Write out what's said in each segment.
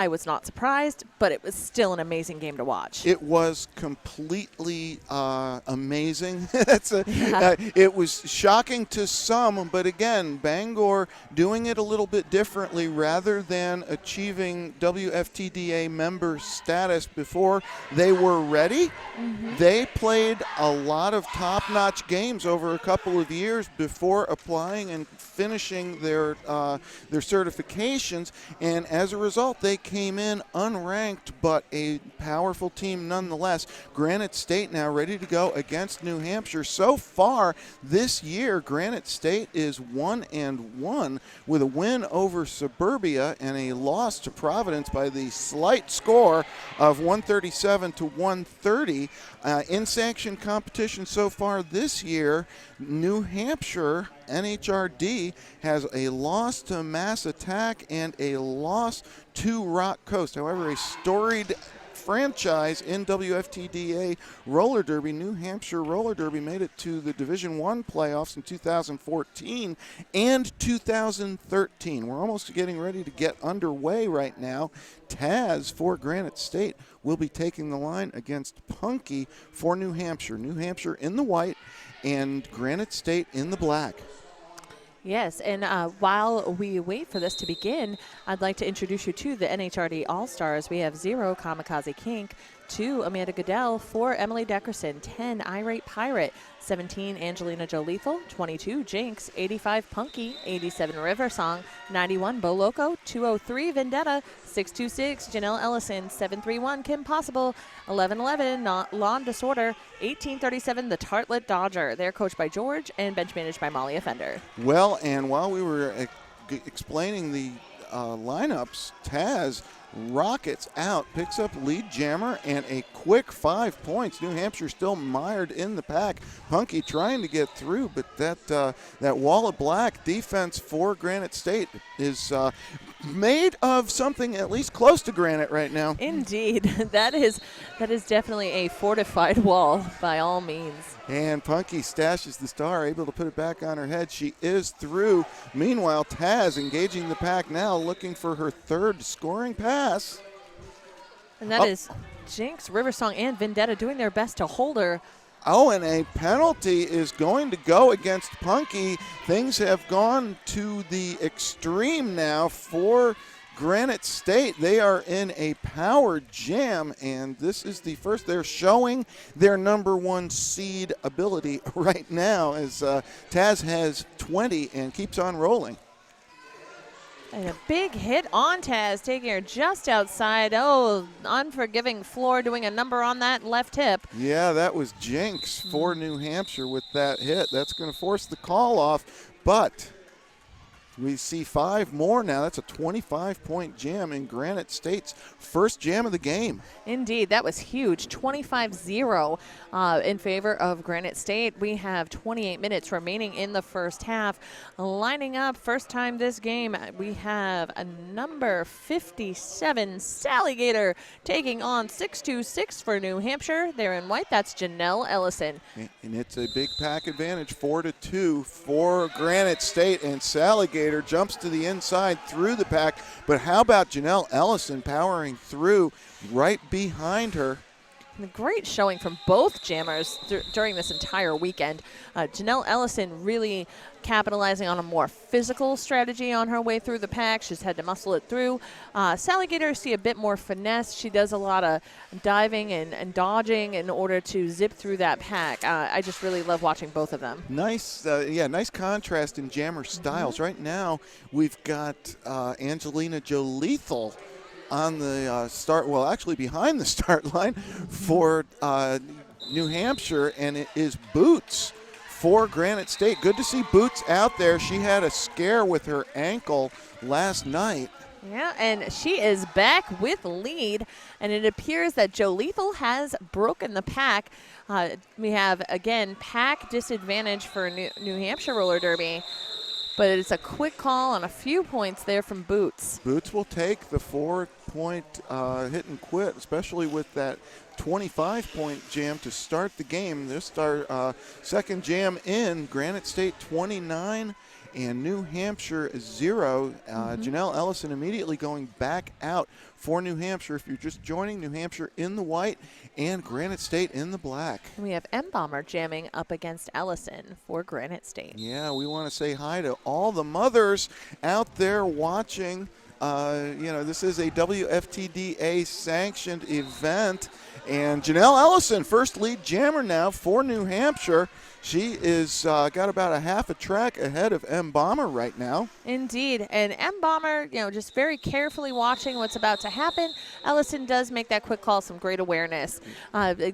I was not surprised, but it was still an amazing game to watch. It was completely amazing. It was shocking to some, but again, Bangor doing it a little bit differently rather than achieving WFTDA member status before they were ready. They played a lot of top-notch games over a couple of years before applying and finishing their certifications, and as a result, they came in unranked, but a powerful team nonetheless. Granite State now ready to go against New Hampshire. So far this year, Granite State is 1-1 with a win over Suburbia and a loss to Providence by the slight score of 137 to 130. In sanctioned competition so far this year, New Hampshire NHRD has a loss to Mass Attack and a loss to Rock Coast. However, a storied franchise in WFTDA roller derby, New Hampshire roller derby, made it to the Division I playoffs in 2014 and 2013. We're almost getting ready to get underway right now. Taz for Granite State will be taking the line against Punky for New Hampshire. New Hampshire in the white and Granite State in the black. Yes, and while we wait for this to begin, I'd like to introduce you to the NHRD All-Stars. We have 0, Kamikaze Kink, 2, Amanda Goodell, 4, Emily Deckerson, 10, Irate Pirate, 17, Angelina Joe Lethal, 22, Jinx, 85, Punky, 87, River Song, 91, Bo Loco, 203, Vendetta, 626, Janelle Ellison, 731, Kim Possible, 1111, Lawn Disorder, 1837, the Tartlet Dodger. They're coached by George and bench managed by Molly Offender. Well, and while we were explaining the lineups, Taz rockets out, picks up lead jammer, and a quick 5 points. New Hampshire still mired in the pack. Punky trying to get through, but that wall of black defense for Granite State is made of something at least close to granite right now. Indeed. That is definitely a fortified wall by all means. And Punky stashes the star, able to put it back on her head. She is through. Meanwhile, Taz engaging the pack now, looking for her third scoring pass. And that is Jinx, River Song, and Vendetta doing their best to hold her. Oh, and a penalty is going to go against Punky. Things have gone to the extreme now for Granite State. They are in a power jam, and this is the first. They're showing their number one seed ability right now as Taz has 20 and keeps on rolling. And a big hit on Taz, taking her just outside. Oh, unforgiving floor, doing a number on that left hip. Yeah, that was Jinx for New Hampshire with that hit. That's going to force the call off, but we see 5 more now. That's a 25-point jam in Granite State's first jam of the game. Indeed, that was huge. 25-0 in favor of Granite State. We have 28 minutes remaining in the first half. Lining up, first time this game, we have a number 57, Sally Gator, taking on 626 for New Hampshire. They're in white. That's Janelle Ellison. And it's a big pack advantage, 4-2 for Granite State, and Sally Gator jumps to the inside through the pack, but how about Janelle Ellison powering through right behind her? A great showing from both jammers during this entire weekend. Janelle Ellison really capitalizing on a more physical strategy on her way through the pack. She's had to muscle it through. Sally Gator, see a bit more finesse. She does a lot of diving and dodging in order to zip through that pack. I just really love watching both of them. Nice, nice contrast in jammer styles. Right now, we've got Angelina Joe Lethal on the start, well, actually behind the start line for New Hampshire, and it is Boots for Granite State. Good to see Boots out there. She had a scare with her ankle last night. Yeah, and she is back with lead, and it appears that Joe Lethal has broken the pack. We have, again, pack disadvantage for New Hampshire roller derby. But it's a quick call on a few points there from Boots. Boots will take the 4-point hit and quit, especially with that 25-point jam to start the game. This our second jam in. Granite State 29 and New Hampshire 0. Janelle Ellison immediately going back out for New Hampshire. If you're just joining, New Hampshire in the white and Granite State in the black. And we have Bomber jamming up against Ellison for Granite State. Yeah, we want to say hi to all the mothers out there watching. This is a WFTDA sanctioned event. And Janelle Ellison, first lead jammer now for New Hampshire. She is got about a half a track ahead of Bomber right now. Indeed. And Bomber, just very carefully watching what's about to happen. Ellison does make that quick call, some great awareness.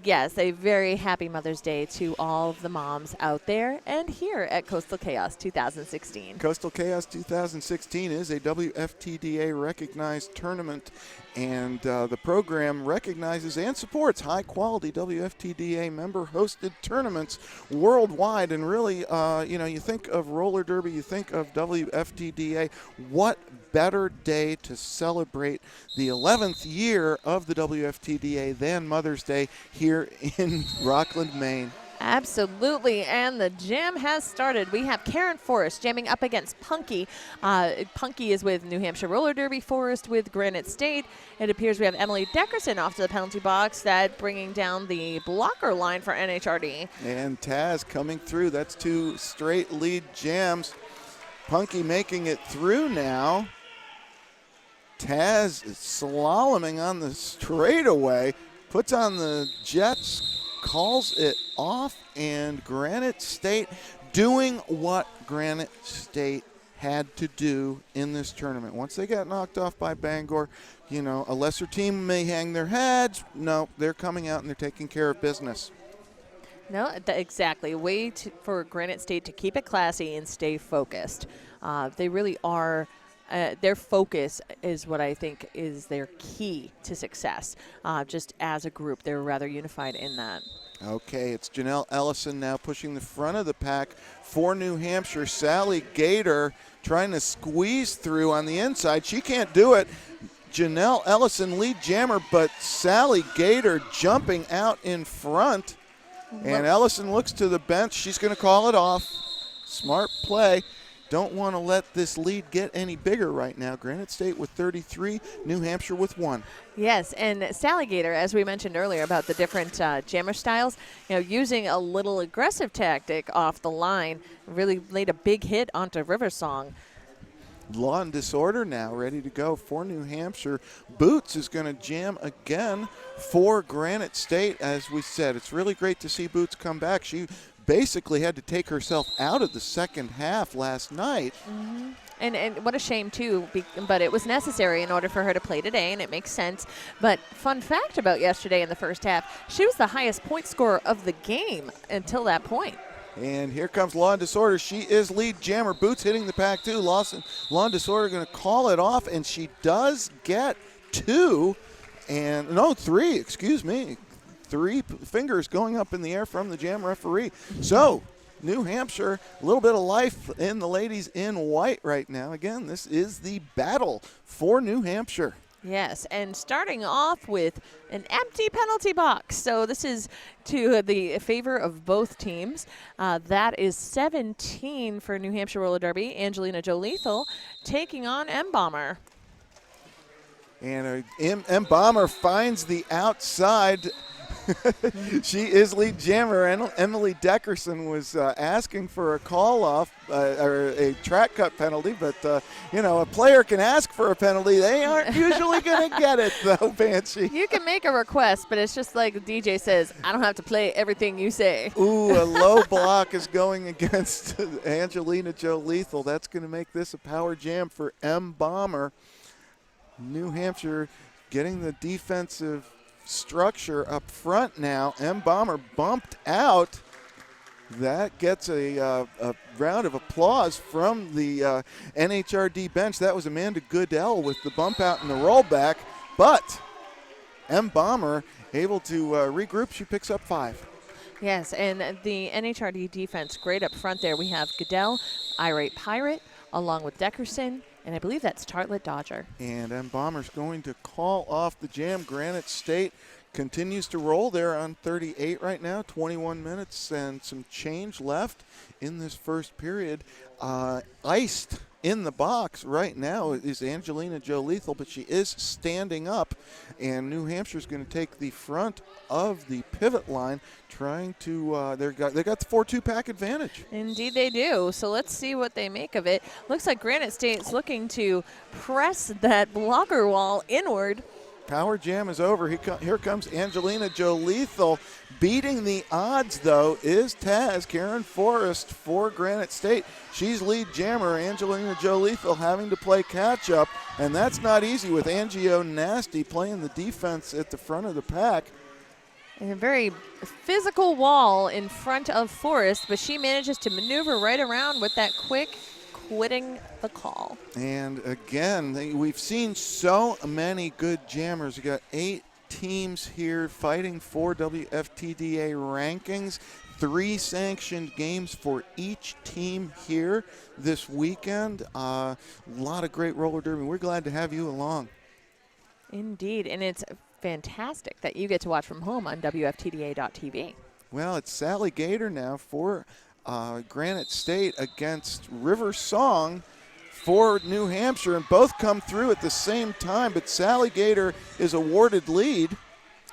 Yes, a very happy Mother's Day to all of the moms out there and here at Coastal Chaos 2016. Coastal Chaos 2016 is a WFTDA recognized tournament. And the program recognizes and supports high-quality WFTDA member-hosted tournaments worldwide. And really, you think of roller derby, you think of WFTDA. What better day to celebrate the 11th year of the WFTDA than Mother's Day here in Rockland, Maine? Absolutely, and the jam has started. We have Karen Forrest jamming up against Punky. Punky is with New Hampshire Roller Derby, Forrest with Granite State. It appears we have Emily Deckerson off to the penalty box, that bringing down the blocker line for NHRD. And Taz coming through. That's 2 straight lead jams. Punky making it through now. Taz is slaloming on the straightaway, puts on the jets, calls it off, and Granite State doing what Granite State had to do in this tournament. Once they got knocked off by Bangor, a lesser team may hang their heads. No, they're coming out and they're taking care of business. No, exactly. For Granite State to keep it classy and stay focused. They really are. Their focus is what I think is their key to success. Just as a group, they're rather unified in that. Okay, it's Janelle Ellison now pushing the front of the pack for New Hampshire. Sally Gator trying to squeeze through on the inside. She can't do it. Janelle Ellison lead jammer, but Sally Gator jumping out in front. And Ellison looks to the bench. She's going to call it off. Smart play. Don't want to let this lead get any bigger right now. Granite State with 33, New Hampshire with 1. Yes, and Sally Gator, as we mentioned earlier about the different jammer styles, using a little aggressive tactic off the line, really laid a big hit onto Riversong. Law and Disorder now ready to go for New Hampshire. Boots is going to jam again for Granite State. As we said, it's really great to see Boots come back. She basically had to take herself out of the second half last night. Mm-hmm. And what a shame, too, but it was necessary in order for her to play today, and it makes sense. But fun fact about yesterday in the first half, she was the highest point scorer of the game until that point. And here comes Law and Disorder. She is lead jammer. Boots hitting the pack, too. Law and Disorder going to call it off, and she does get 3, 3 fingers going up in the air from the jam referee. So New Hampshire, a little bit of life in the ladies in white right now. Again, this is the battle for New Hampshire. Yes, and starting off with an empty penalty box. So this is to the favor of both teams. That is 17 for New Hampshire Roller Derby. Angelina Joe Lethal taking on Bomber. And Bomber finds the outside. She is lead jammer. And Emily Deckerson was asking for a call off or a track cut penalty, but a player can ask for a penalty. They aren't usually going to get it, though, Banshee. You can make a request, but it's just like the DJ says, I don't have to play everything you say. Ooh, a low block is going against Angelina Joe Lethal. That's going to make this a power jam for Bomber. New Hampshire getting the defensive structure up front now. Bomber bumped out. That gets a round of applause from the NHRD bench. That was Amanda Goodell with the bump out and the rollback. But Bomber able to regroup. She picks up 5. Yes, and the NHRD defense great up front there. We have Goodell, Irate Pirate, along with Deckerson, and I believe that's Tartlet Dodger. And Bomber's going to call off the jam. Granite State continues to roll. They're on 38 right now, 21 minutes and some change left in this first period. Iced in the box right now is Angelina Joe Lethal, but she is standing up, and New Hampshire is going to take the front of the pivot line, trying to they got the 4-2 pack advantage. Indeed they do. So let's see what they make of it. Looks like Granite State's looking to press that blocker wall inward. Power jam is over. Here comes Angelina Joe Lethal. Beating the odds, though, is Taz Karen Forrest for Granite State. She's lead jammer. Angelina Joe Lethal having to play catch-up, and that's not easy with Angio Nasty playing the defense at the front of the pack. And a very physical wall in front of Forrest, but she manages to maneuver right around with that quick quitting the call. And again, we've seen so many good jammers. We got 8 teams here fighting for WFTDA rankings. 3 sanctioned games for each team here this weekend. A lot of great roller derby. We're glad to have you along. Indeed, and it's fantastic that you get to watch from home on WFTDA.tv. Well, it's Sally Gator now for Granite State against River Song for New Hampshire, and both come through at the same time, but Sally Gator is awarded lead.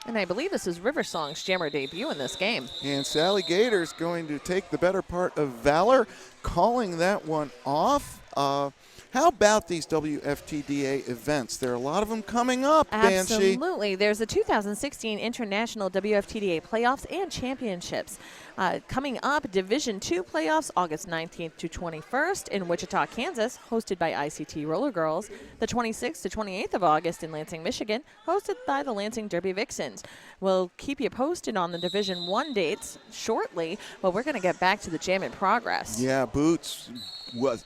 And I believe this is River Song's jammer debut in this game. And Sally Gator is going to take the better part of valor, calling that one off. How about these WFTDA events? There are a lot of them coming up, Banshee. Absolutely. There's the 2016 International WFTDA Playoffs and Championships. Coming up, Division II playoffs, August 19th to 21st in Wichita, Kansas, hosted by ICT Roller Girls. The 26th to 28th of August in Lansing, Michigan, hosted by the Lansing Derby Vixens. We'll keep you posted on the Division I dates shortly, but we're going to get back to the jam in progress. Yeah, Boots.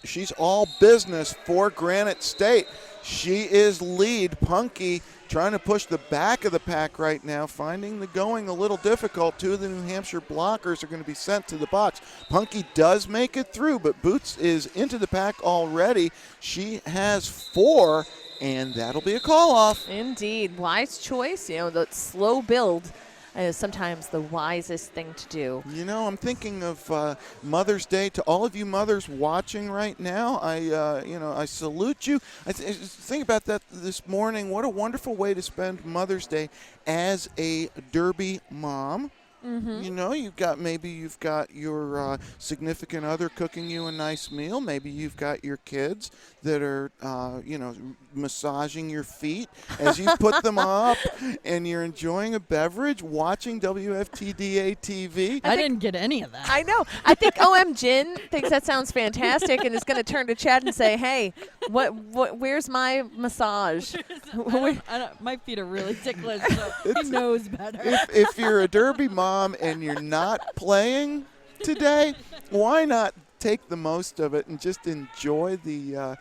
She's all business for Granite State. She is lead. Punky trying to push the back of the pack right now, finding the going a little difficult. 2 of the New Hampshire blockers are going to be sent to the box. Punky does make it through, but Boots is into the pack already. She has 4, and that'll be a call-off. Indeed. Wise choice. You know, the slow build is sometimes the wisest thing to do. You know, I'm thinking of Mother's Day. To all of you mothers watching right now, I salute you. Think about that this morning. What a wonderful way to spend Mother's Day as a Derby mom. Mm-hmm. You know, you've got your significant other cooking you a nice meal. Maybe you've got your kids that are, massaging your feet as you put them up, and you're enjoying a beverage, watching WFTDA TV. I didn't get any of that. I know. I think OM Jin thinks that sounds fantastic and is going to turn to Chad and say, hey, where's my massage? My feet are really ticklish, so he knows better. If you're a Derby mom and you're not playing today, why not take the most of it and just enjoy the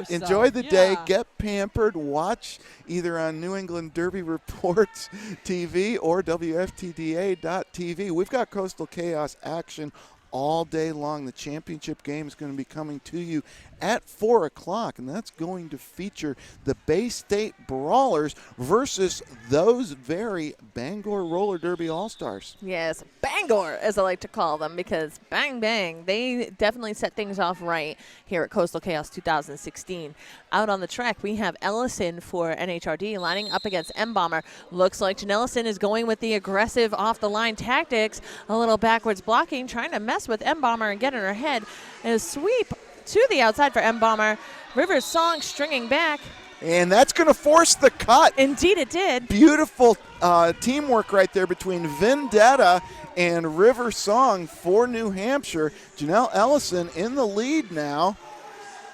enjoy the day, get pampered, watch either on New England Derby Reports TV or WFTDA.tv. We've got Coastal Chaos action all day long. The championship game is going to be coming to you at 4 o'clock, and that's going to feature the Bay State Brawlers versus those very Bangor Roller Derby All-Stars. Yes, Bangor, as I like to call them, because bang, bang, they definitely set things off right here at Coastal Chaos 2016. Out on the track, we have Ellison for NHRD lining up against M-Bomber. Looks like Janellison is going with the aggressive off-the-line tactics, a little backwards blocking, trying to mess with M-Bomber and get in her head. And a sweep to the outside for M-Bomber. River's Song stringing back. And that's going to force the cut. Indeed it did. Beautiful teamwork right there between Vendetta and River Song for New Hampshire. Janelle Ellison in the lead now,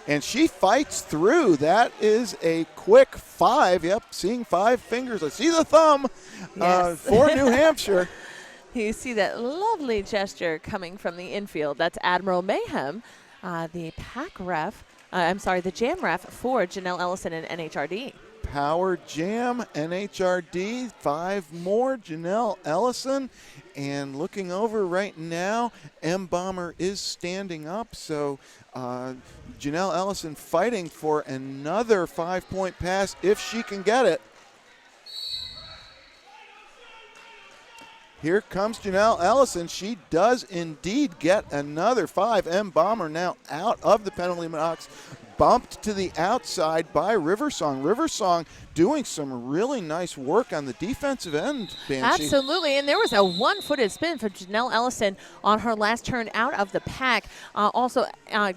and she fights through. That is a quick 5. Yep, seeing 5 fingers. I see the thumb for New Hampshire. You see that lovely gesture coming from the infield. That's Admiral Mayhem, the jam ref for Janelle Ellison and NHRD. Power Jam, NHRD, 5 more, Janelle Ellison. And looking over right now, M-Bomber is standing up. So Janelle Ellison fighting for another 5-point pass if she can get it. Here comes Janelle Ellison. She does indeed get another 5. Bomber now out of the penalty box, bumped to the outside by Riversong. Riversong doing some really nice work on the defensive end, Banshee. Absolutely, and there was a one-footed spin for Janelle Ellison on her last turn out of the pack. Also,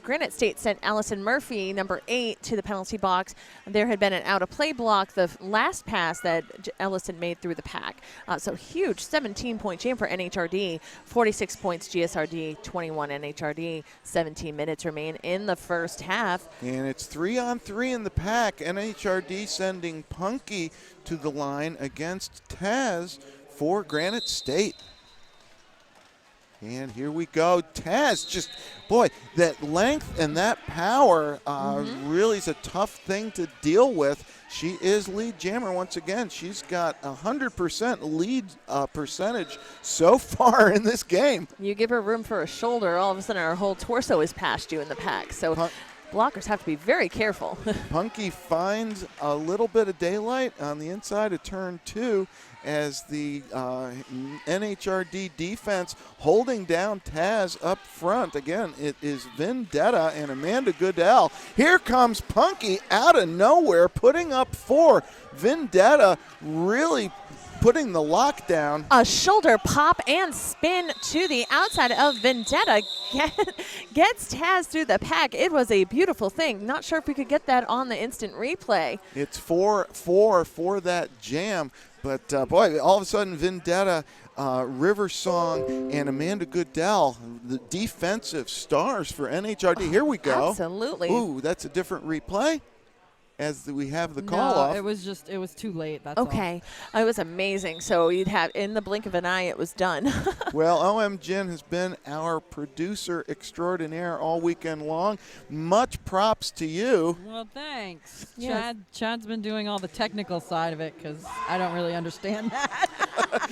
Granite State sent Allison Murphy, number 8, to the penalty box. There had been an out-of-play block, the last pass that Ellison made through the pack. So huge 17-point jam for NHRD, 46 points GSRD, 21 NHRD, 17 minutes remain in the first half. And it's 3-on-3 in the pack. NHRD sending Punky to the line against Taz for Granite State. And here we go. Taz just, boy, that length and that power really is a tough thing to deal with. She is lead jammer once again. She's got 100% lead percentage so far in this game. You give her room for a shoulder, all of a sudden her whole torso is past you in the pack. So blockers have to be very careful. Punky finds a little bit of daylight on the inside of turn 2 as the NHRD defense holding down Taz up front. Again, it is Vendetta and Amanda Goodell. Here comes Punky out of nowhere, putting up 4. Vendetta really putting the lockdown. A shoulder pop and spin to the outside of Vendetta gets Taz through the pack. It was a beautiful thing. Not sure if we could get that on the instant replay. It's 4-4 for that jam. But, boy, all of a sudden Vendetta, Riversong, and Amanda Goodell, the defensive stars for NHRD. Here we go. Absolutely. Ooh, that's a different replay as we have the call off. It was too late. That's okay. It was amazing. So you'd have, in the blink of an eye, it was done. Well, OM Jen has been our producer extraordinaire all weekend long. Much props to you. Well, thanks. Yes. Chad's been doing all the technical side of it because I don't really understand that.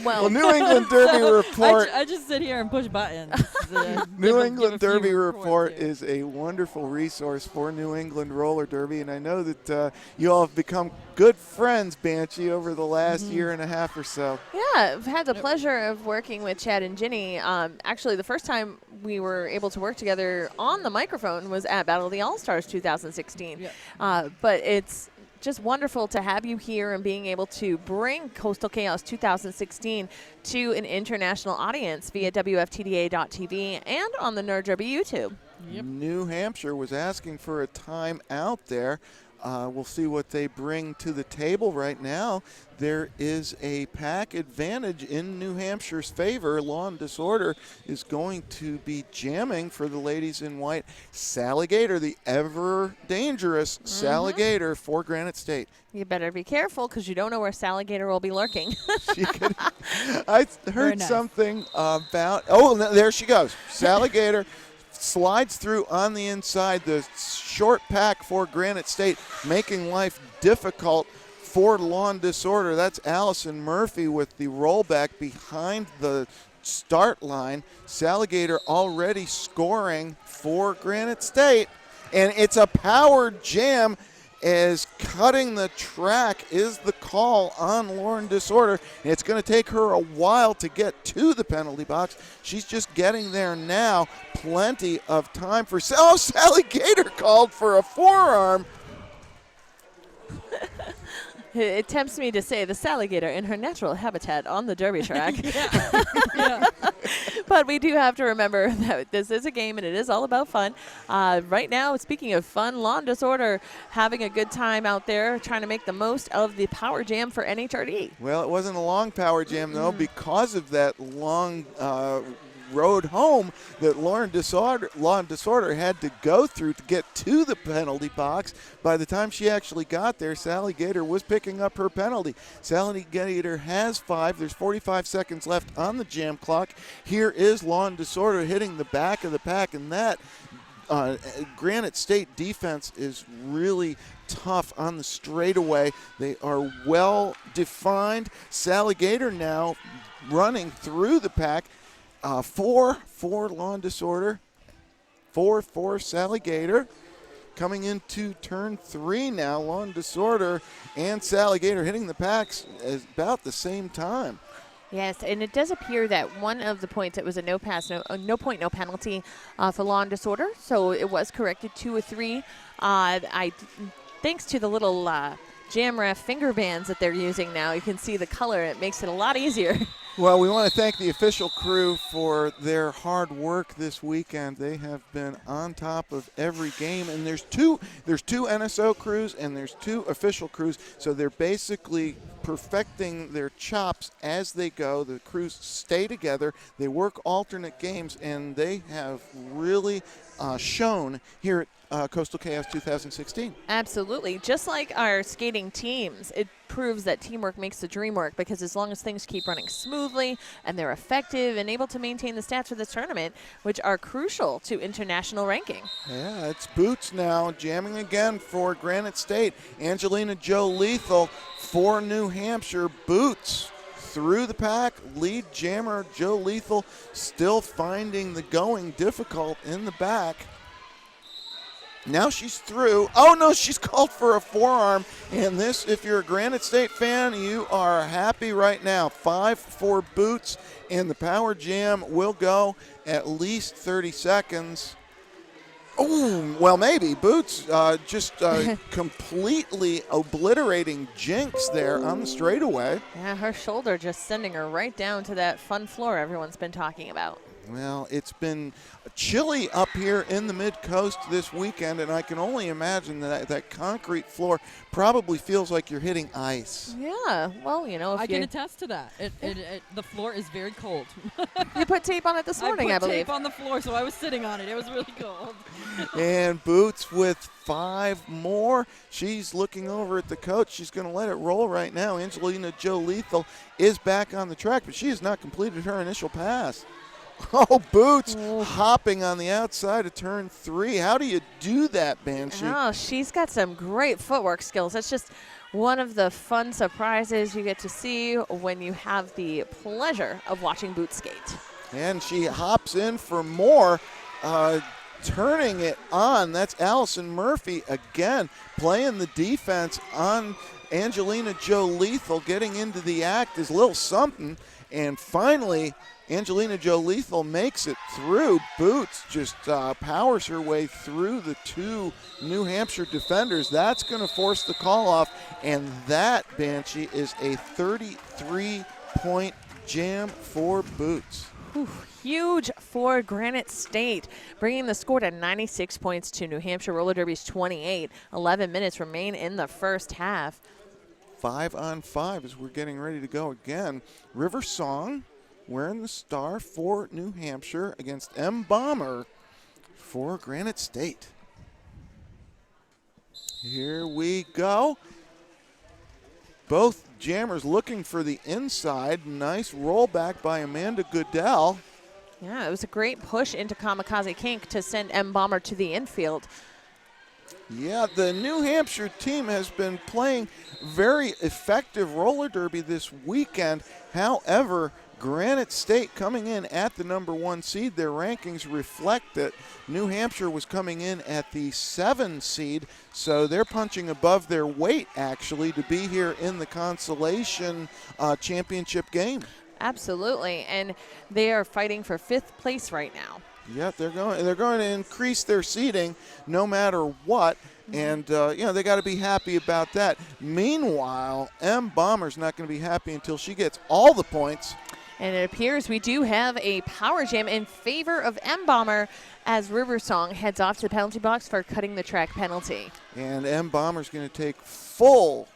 Well, New England Derby Report. I just sit here and push buttons. New England Derby Report is a wonderful resource for New England roller derby, and I know that you all have become good friends, Banshee, over the last year and a half or so. Yeah, I've had the pleasure of working with Chad and Ginny. Actually, the first time we were able to work together on the microphone was at Battle of the All-Stars 2016. Yeah. But it's just wonderful to have you here and being able to bring Coastal Chaos 2016 to an international audience via WFTDA.tv and on the Nerd Derby YouTube. Yep. New Hampshire was asking for a time out there. We'll see what they bring to the table right now. There is a pack advantage in New Hampshire's favor. Law and Disorder is going to be jamming for the ladies in white. Sally Gator, the ever dangerous Sally Gator for Granite State. You better be careful because you don't know where Sally Gator will be lurking. I heard something about, there she goes. Sally Gator slides through on the inside, the short pack for Granite State, making life difficult for Law and Disorder. That's Allison Murphy with the rollback behind the start line. Saligator already scoring for Granite State, and it's a powered jam as cutting the track is the call on Lauren Disorder. And it's going to take her a while to get to the penalty box. She's just getting there now. Plenty of time for Sally Gator called for a forearm. It tempts me to say the Sally Gator in her natural habitat on the derby track. Yeah. But we do have to remember that this is a game and it is all about fun. Right now, speaking of fun, Law and Disorder having a good time out there trying to make the most of the power jam for NHRD. Well, it wasn't a long power jam, though, because of that long road home that Law and Disorder had to go through to get to the penalty box. By the time she actually got there, Sally Gator was picking up her penalty. Sally Gator has 5. There's 45 seconds left on the jam clock. Here is Law and Disorder hitting the back of the pack, and that Granite State defense is really tough on the straightaway. They are well defined. Sally Gator now running through the pack. 4 for Law and Disorder, 4 for Sally Gator. Coming into turn 3 now, Law and Disorder and Sally Gator hitting the packs at about the same time. Yes, and it does appear that one of the points, it was a no pass, no point, no penalty for law and disorder. So it was corrected to a 3. Thanks to the little Jam Ref finger bands that they're using now, you can see the color. It makes it a lot easier. Well, we want to thank the official crew for their hard work this weekend. They have been on top of every game, and there's two NSO crews and there's 2 official crews, so they're basically perfecting their chops as they go. The crews stay together, they work alternate games, and they have really shown here at Coastal Chaos 2016. Absolutely. Just like our skating teams, it proves that teamwork makes the dream work, because as long as things keep running smoothly and they're effective and able to maintain the stats for this tournament, which are crucial to international ranking. Yeah, it's Boots now jamming again for Granite State. Angelina Joe Lethal for New Hampshire. Boots through the pack. Lead jammer Joe Lethal still finding the going difficult in the back. Now she's through. Oh, no, she's called for a forearm. And this, if you're a Granite State fan, you are happy right now. 5 for Boots, and the power jam will go at least 30 seconds. Oh, well, maybe. Boots just completely obliterating Jinx there on the straightaway. Yeah, her shoulder just sending her right down to that fun floor everyone's been talking about. Well, it's been chilly up here in the mid-coast this weekend, and I can only imagine that concrete floor probably feels like you're hitting ice. Yeah, well, you know, if I can attest to that. The floor is very cold. You put tape on it this morning, I put believe. tape on the floor, so I was sitting on it. It was really cold. And Boots with 5 more. She's looking over at the coach. She's going to let it roll right now. Angelina Joe Lethal is back on the track, but she has not completed her initial pass. Oh, Boots hopping on the outside of turn 3. How do you do that, Banshee? Oh, she's got some great footwork skills. That's just one of the fun surprises you get to see when you have the pleasure of watching Boots skate. And she hops in for more, turning it on. That's Allison Murphy again, playing the defense on Angelina Joe Lethal. Getting into the act is a little something. And finally, Angelina Joe Lethal makes it through. Boots just powers her way through the 2 New Hampshire defenders. That's going to force the call off, and that, Banshee, is a 33-point jam for Boots. Whew, huge for Granite State, bringing the score to 96 points to New Hampshire Roller Derby's 28. 11 minutes remain in the first half. 5 on 5 as we're getting ready to go again. River Song wearing the star for New Hampshire against M. Bomber for Granite State. Here we go. Both jammers looking for the inside. Nice rollback by Amanda Goodell. Yeah, it was a great push into Kamikaze Kink to send M. Bomber to the infield. Yeah, the New Hampshire team has been playing very effective roller derby this weekend. However, Granite State coming in at the number 1 seed. Their rankings reflect that New Hampshire was coming in at the 7 seed, so they're punching above their weight actually to be here in the consolation championship game. Absolutely, and they are fighting for 5th place right now. Yeah, they're going to increase their seeding no matter what. And, they got to be happy about that. Meanwhile, M. Bomber's not going to be happy until she gets all the points. And it appears we do have a power jam in favor of M. Bomber as River Song heads off to the penalty box for cutting the track penalty. And M. Bomber's going to take full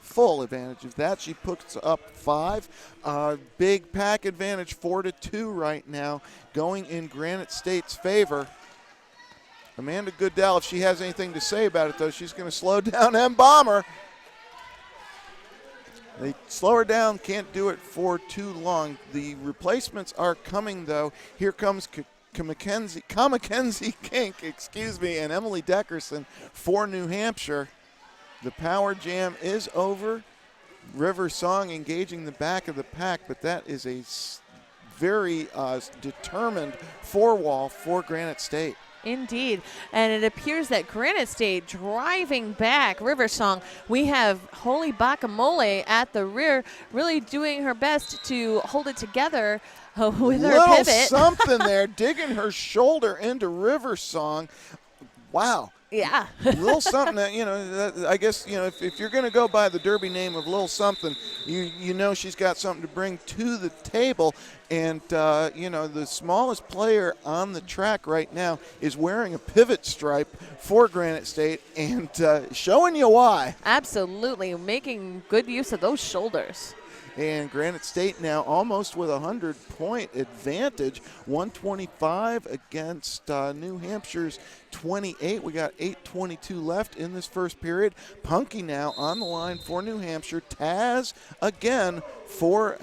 advantage of that. She puts up 5. Big pack advantage, 4-2 right now, going in Granite State's favor. Amanda Goodell, if she has anything to say about it, though, she's going to slow down M. Bomber. They slow her down, can't do it for too long. The replacements are coming, though. Here comes Kamikaze Kink, and Emily Deckerson for New Hampshire. The power jam is over. River Song engaging the back of the pack, but that is a very determined 4-wall for Granite State. Indeed. And it appears that Granite State driving back Riversong. We have Holy Guacamole at the rear, really doing her best to hold it together with her Little pivot. something there, digging her shoulder into Riversong. Wow. Yeah. Little something that, I guess, if you're going to go by the Derby name of Little Something, you know she's got something to bring to the table. And, the smallest player on the track right now is wearing a pivot stripe for Granite State and showing you why. Absolutely. Making good use of those shoulders. And Granite State now almost with a 100-point advantage, 125 against New Hampshire's 28. We got 8:22 left in this first period. Punky now on the line for New Hampshire. Taz again for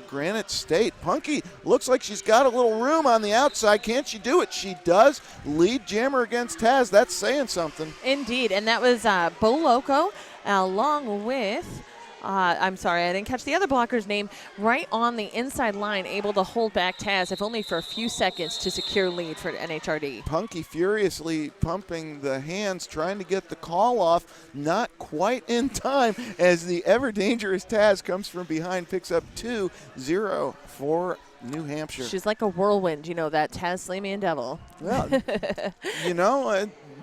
Granite State. Punky looks like she's got a little room on the outside. Can't she do it? She does. Lead jammer against Taz. That's saying something. Indeed. And that was Bo Loco along with... I'm sorry, I didn't catch the other blocker's name. Right on the inside line, able to hold back Taz, if only for a few seconds, to secure lead for NHRD. Punky furiously pumping the hands, trying to get the call off. Not quite in time as the ever-dangerous Taz comes from behind, picks up 2-0 for New Hampshire. She's like a whirlwind, that Tasmanian devil. Well,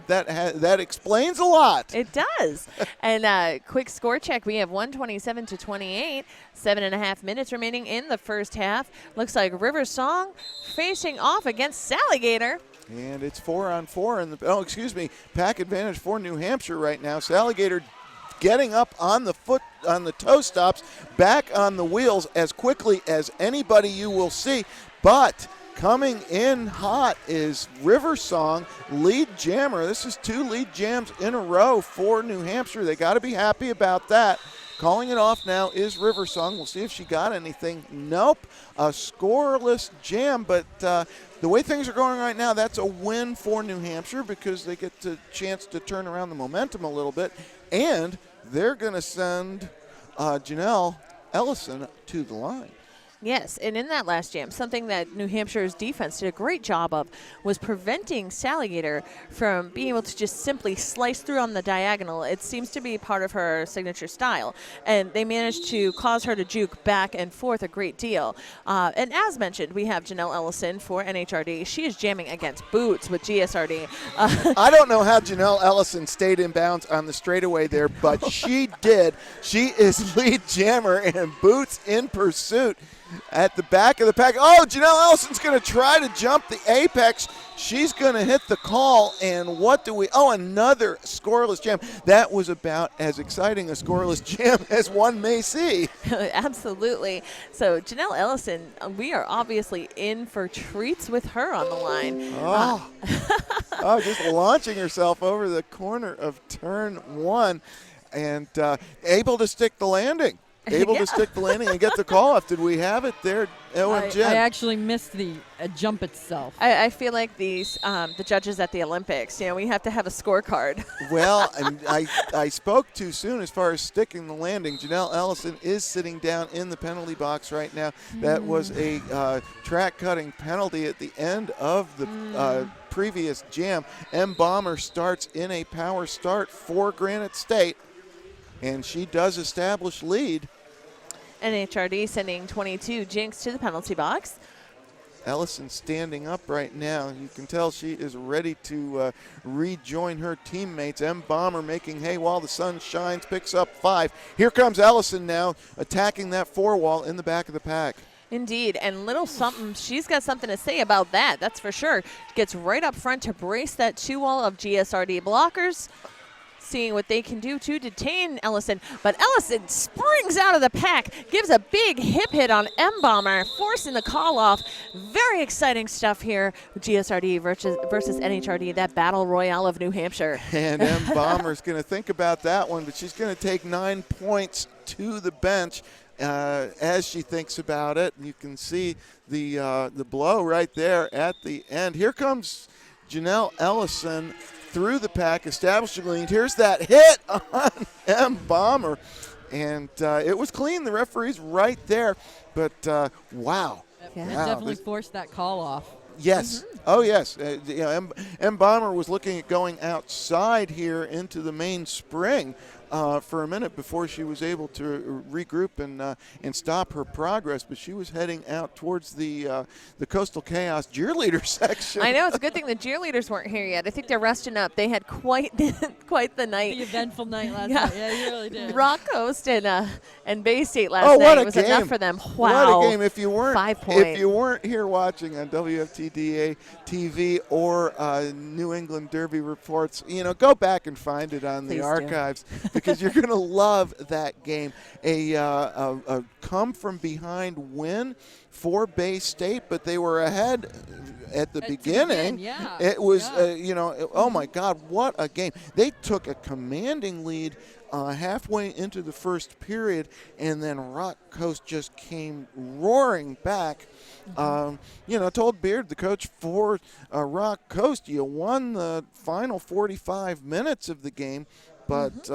that explains a lot. It does. And quick score check. We have 127-28, 7.5 minutes remaining in the first half. Looks like Riversong facing off against Saligator. And it's 4-on-4 in the pack advantage for New Hampshire right now. Saligator getting up on the toe stops, back on the wheels as quickly as anybody you will see. But coming in hot is Riversong, lead jammer. This is 2 lead jams in a row for New Hampshire. They got to be happy about that. Calling it off now is Riversong. We'll see if she got anything. Nope, a scoreless jam, but the way things are going right now, that's a win for New Hampshire because they get the chance to turn around the momentum a little bit, and they're going to send Janelle Ellison to the line. Yes, and in that last jam, something that New Hampshire's defense did a great job of was preventing Saligator from being able to just simply slice through on the diagonal. It seems to be part of her signature style, and they managed to cause her to juke back and forth a great deal. And as mentioned, we have Janelle Ellison for NHRD. She is jamming against Boots with GSRD. I don't know how Janelle Ellison stayed in bounds on the straightaway there, but she did. She is lead jammer and Boots in pursuit. At the back of the pack. Oh, Janelle Ellison's going to try to jump the apex. She's going to hit the call, and what do we... Oh, another scoreless jam. That was about as exciting a scoreless jam as one may see. Absolutely. So, Janelle Ellison, we are obviously in for treats with her on the line. Oh, just launching herself over the corner of turn 1 and able to stick the landing. Able to stick the landing and get the call off. Did we have it there? OMG. I actually missed the jump itself. I feel like the judges at the Olympics, we have to have a scorecard. Well, I spoke too soon as far as sticking the landing. Janelle Ellison is sitting down in the penalty box right now. That was a track-cutting penalty at the end of the previous jam. M. Bomber starts in a power start for Granite State. And she does establish lead. NHRD sending 22 Jinx to the penalty box. Ellison standing up right now. You can tell she is ready to rejoin her teammates. M. Bomber making hay while the sun shines, picks up 5. Here comes Ellison now, attacking that 4 wall in the back of the pack. Indeed, and little something, she's got something to say about that, that's for sure. Gets right up front to brace that 2 wall of GSRD blockers. Seeing what they can do to detain Ellison. But Ellison springs out of the pack, gives a big hip hit on M-Bomber, forcing the call off. Very exciting stuff here with GSRD versus NHRD, that battle royale of New Hampshire. And M-Bomber's going to think about that one, but she's going to take 9 points to the bench. As she thinks about it, you can see the blow right there at the end. Here comes Janelle Ellison through the pack, establishing lead. Here's that hit on M. Bomber, and it was clean. The referee's right there, but wow. Yeah, wow. definitely forced that call off. Yes. Oh, yes. M. Bomber was looking at going outside here into the main spring for a minute before she was able to regroup and stop her progress. But she was heading out towards the Coastal Chaos cheerleader section. I know. It's a good thing the cheerleaders weren't here yet. I think they're resting up. They had quite the night. The eventful night last night. Yeah, you really did. Rock Coast and Bay State last night. It was enough for them. Wow. What a game. If you weren't 5 point. If you weren't here watching on WFTDA TV or New England Derby reports, go back and find it on Please the do. archives because you're going to love that game. A come from behind win for Bay State, but they were ahead at the beginning. Yeah. It was, oh my God, what a game. They took a commanding lead halfway into the first period, and then Rock Coast just came roaring back. Told Beard, the coach for Rock Coast, you won the final 45 minutes of the game. But,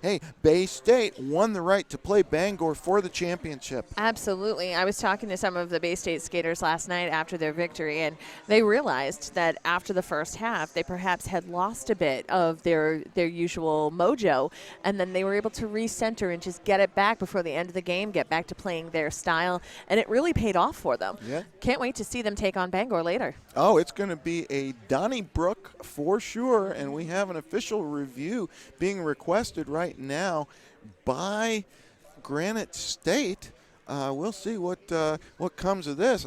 hey, Bay State won the right to play Bangor for the championship. Absolutely. I was talking to some of the Bay State skaters last night after their victory, and they realized that after the first half, they perhaps had lost a bit of their usual mojo, and then they were able to recenter and just get it back before the end of the game, get back to playing their style, and it really paid off for them. Yeah. Can't wait to see them take on Bangor later. Oh, it's going to be a Donnybrook for sure, and we have an official review being requested right now by Granite State. We'll see what comes of this.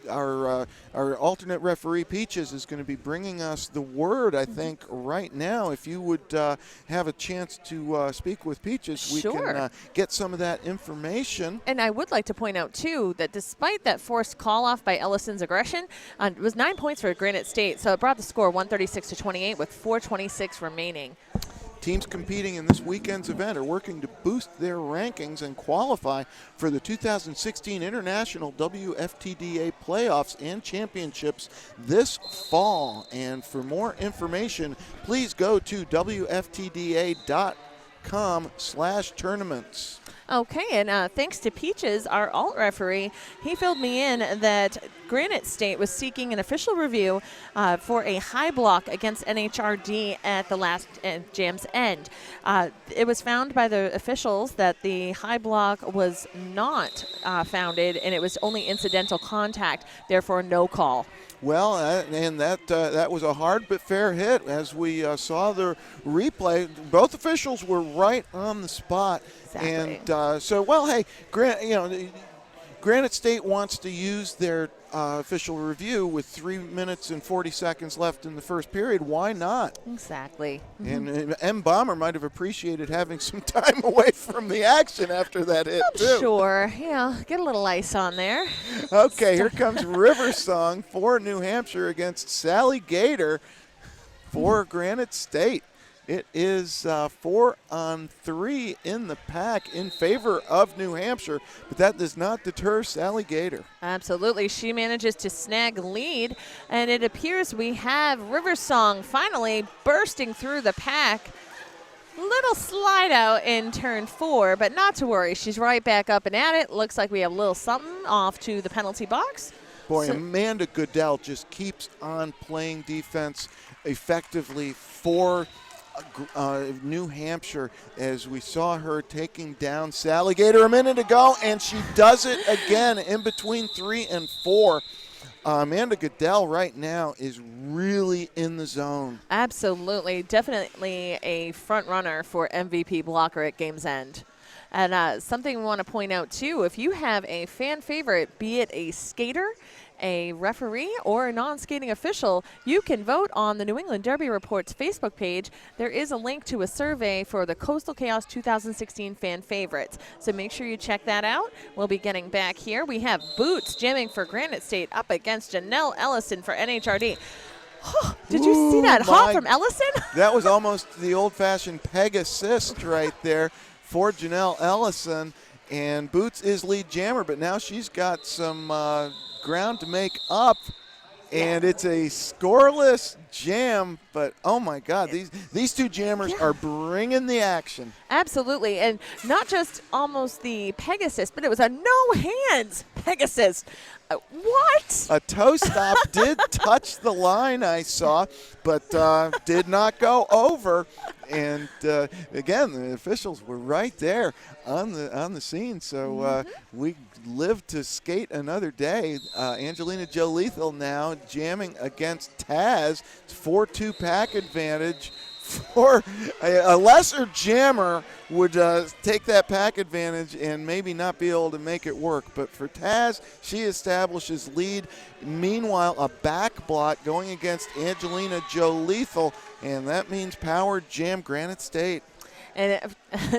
Our alternate referee Peaches is going to be bringing us the word, I think, right now. If you would have a chance to speak with Peaches, we can get some of that information. And I would like to point out, too, that despite that forced call-off by Ellison's aggression, it was 9 points for Granite State, so it brought the score 136-28 with 4:26 remaining. Teams competing in this weekend's event are working to boost their rankings and qualify for the 2016 International WFTDA playoffs and championships this fall. And for more information, please go to WFTDA.com/tournaments. Okay, and thanks to Peaches, our alt referee, he filled me in that Granite State was seeking an official review for a high block against NHRD at the last jam's end. It was found by the officials that the high block was not founded, and it was only incidental contact, therefore no call. Well, and that was a hard but fair hit. As we saw the replay, both officials were right on the spot. Exactly. And hey, Granite State wants to use their official review with 3 minutes and 40 seconds left in the first period. Why not? Exactly. And M. Bomber might have appreciated having some time away from the action after that hit, too. Sure. Yeah, get a little ice on there. Okay, here comes River Song for New Hampshire against Sally Gator for Granite State. It is 4-on-3 in the pack in favor of New Hampshire, but that does not deter Sally Gator. Absolutely. She manages to snag lead, and it appears we have Riversong finally bursting through the pack. Little slide out in turn 4, but not to worry. She's right back up and at it. Looks like we have a little something off to the penalty box. Boy, Amanda Goodell just keeps on playing defense effectively for New Hampshire, as we saw her taking down Sally Gator a minute ago, and she does it again in between 3 and 4. Amanda Goodell right now is really in the zone. Absolutely. Definitely a front runner for MVP blocker at game's end. And something we want to point out, too, if you have a fan favorite, be it a skater, a referee, or a non-skating official, you can vote on the New England Derby Report's Facebook page. There is a link to a survey for the Coastal Chaos 2016 fan favorites. So make sure you check that out. We'll be getting back here. We have Boots jamming for Granite State up against Janelle Ellison for NHRD. Did you see that hop from Ellison? That was almost the old-fashioned peg assist right there for Janelle Ellison. And Boots is lead jammer, but now she's got some ground to make up, and it's a scoreless jam, but oh my God, these two jammers are bringing the action. Absolutely, and not just almost the Pegasus, but it was a no-hands Pegasus. What? A toe stop did touch the line, I saw, but did not go over. And again, the officials were right there on the scene. So we live to skate another day. Angelina Jolethal now jamming against Taz. It's 4-2 pack advantage. For a lesser jammer would take that pack advantage and maybe not be able to make it work. But for Taz, she establishes lead. Meanwhile, a back block going against Angelina Jolethal, and that means power jam Granite State. And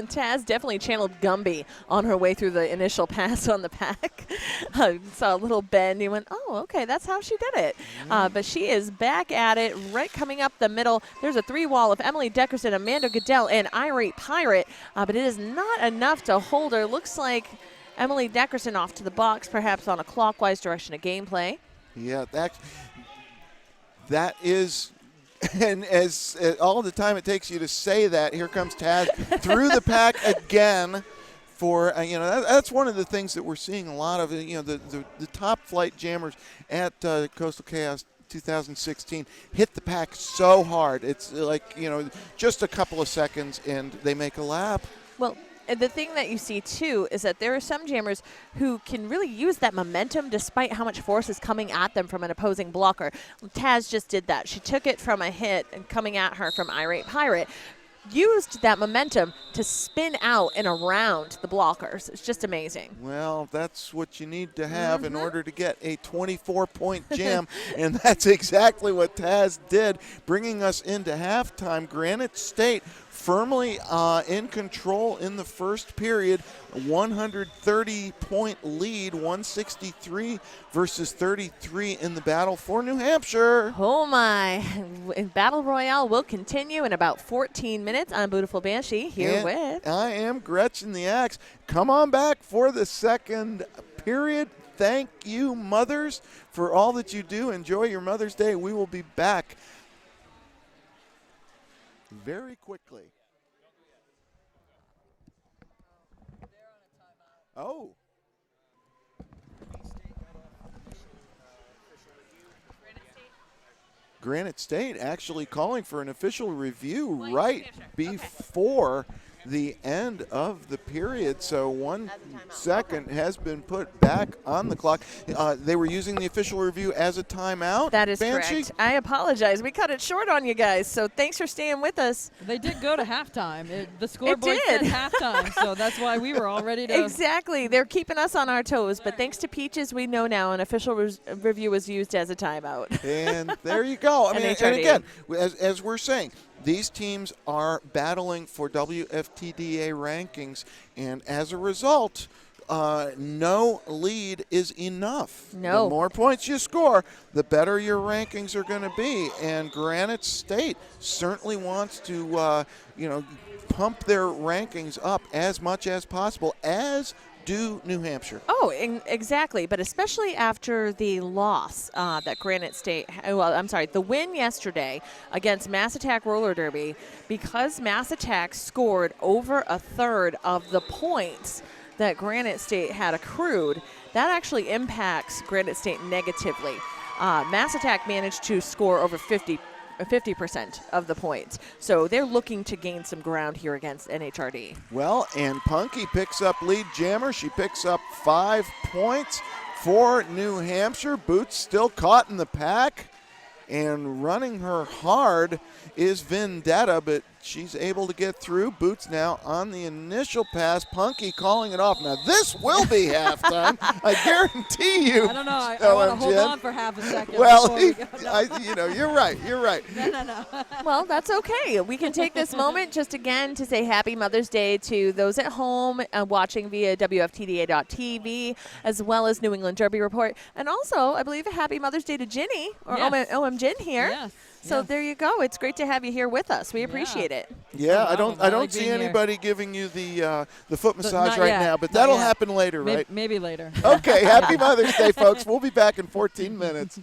Taz definitely channeled Gumby on her way through the initial pass on the pack. Saw a little bend. He went, oh, okay, that's how she did it. But she is back at it, right coming up the middle. There's a three-wall of Emily Deckerson, Amanda Goodell, and Irate Pirate. But it is not enough to hold her. Looks like Emily Deckerson off to the box, perhaps on a clockwise direction of gameplay. Yeah, that is... And as all the time it takes you to say that, here comes Taz through the pack again. For that's one of the things that we're seeing a lot of. The top flight jammers at Coastal Chaos 2016 hit the pack so hard. It's like just a couple of seconds and they make a lap. Well, and the thing that you see, too, is that there are some jammers who can really use that momentum despite how much force is coming at them from an opposing blocker. Taz just did that. She took it from a hit and coming at her from Irate Pirate, used that momentum to spin out and around the blockers. It's just amazing. Well, that's what you need to have in order to get a 24-point jam, and that's exactly what Taz did, bringing us into halftime. Granite State firmly in control in the first period, 130-point lead, 163 versus 33 in the battle for New Hampshire. Oh my. Battle Royale will continue in about 14 minutes. I'm Beautiful Banshee here with... I am Gretchen the Axe. Come on back for the second period. Thank you, mothers, for all that you do. Enjoy your Mother's Day. We will be back very quickly. Oh. Granite State actually calling for an official review right before the end of the period. So 1 second has been put back on the clock. They were using the official review as a timeout. That is Banshee? correct. I apologize. We cut it short on you guys, so thanks for staying with us. They did go to halftime. The scoreboard did. said halftime, so that's why we were all ready to. Exactly. They're keeping us on our toes, but thanks to Peaches, we know now an official review was used as a timeout. And there you go. I mean, and NHRD. again, as we're saying, these teams are battling for WFTDA rankings, and as a result, no lead is enough. No. The more points you score, the better your rankings are going to be. And Granite State certainly wants to, pump their rankings up as much as possible, as do New Hampshire. Oh, exactly. But especially after the loss that Granite State, the win yesterday against Mass Attack Roller Derby, because Mass Attack scored over a third of the points that Granite State had accrued, that actually impacts Granite State negatively. Mass Attack managed to score over 50% of the points. So they're looking to gain some ground here against NHRD. Well, and Punky picks up lead jammer. She picks up 5 points for New Hampshire. Boots still caught in the pack, and running her hard is Vendetta, but she's able to get through. Boots now on the initial pass. Punky calling it off. Now this will be halftime. I guarantee you. I don't know. I want to hold Jen. on for half a second. Well, You're you're right. No. Well, that's okay. We can take this moment just again to say Happy Mother's Day to those at home watching via WFTDA.tv, as well as New England Derby Report. And also, I believe, a Happy Mother's Day to Ginny, or Yes. OM Gin here. Yes. So there you go. It's great to have you here with us. We appreciate it. Yeah, I don't like see being here. anybody giving you the foot massage not right yet. now, but Not that'll yet. happen later, right? Maybe later. Okay, happy Mother's Day, folks. We'll be back in 14 minutes.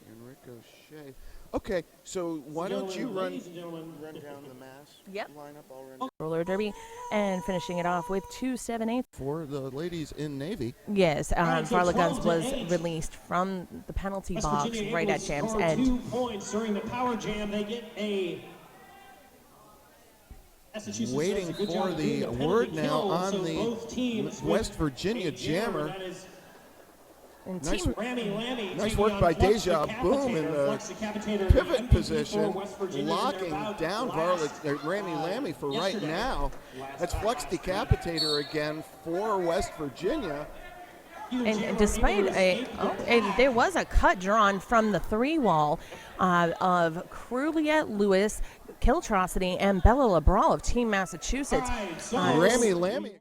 And Ricochet. Okay, so why don't you run down the mass Yep. lineup? I'll run Roller derby, and finishing it off with 2-7-8. for the ladies in Navy. Yes, Right, so Varla Guns 12 to was 8. released from the penalty West box Virginia right able at to Jam's score end. 2 points during the power jam. They get a Massachusetts Waiting does a good for job doing the penalty word now kill, on so the both teams West with Virginia a jammer. That is And Nice team Lammy Nice taking work on by Flux Deja Boom in the pivot MVP position, for West Virginia, and they're locking about down last, Ramy Lammy for right yesterday. now. That's Flux Decapitator again for West Virginia. and despite and there was a cut drawn from the 3 wall of Cruliet Lewis, Kiltrosity, and Bella LeBrawl of Team Massachusetts. Ramy Lammy.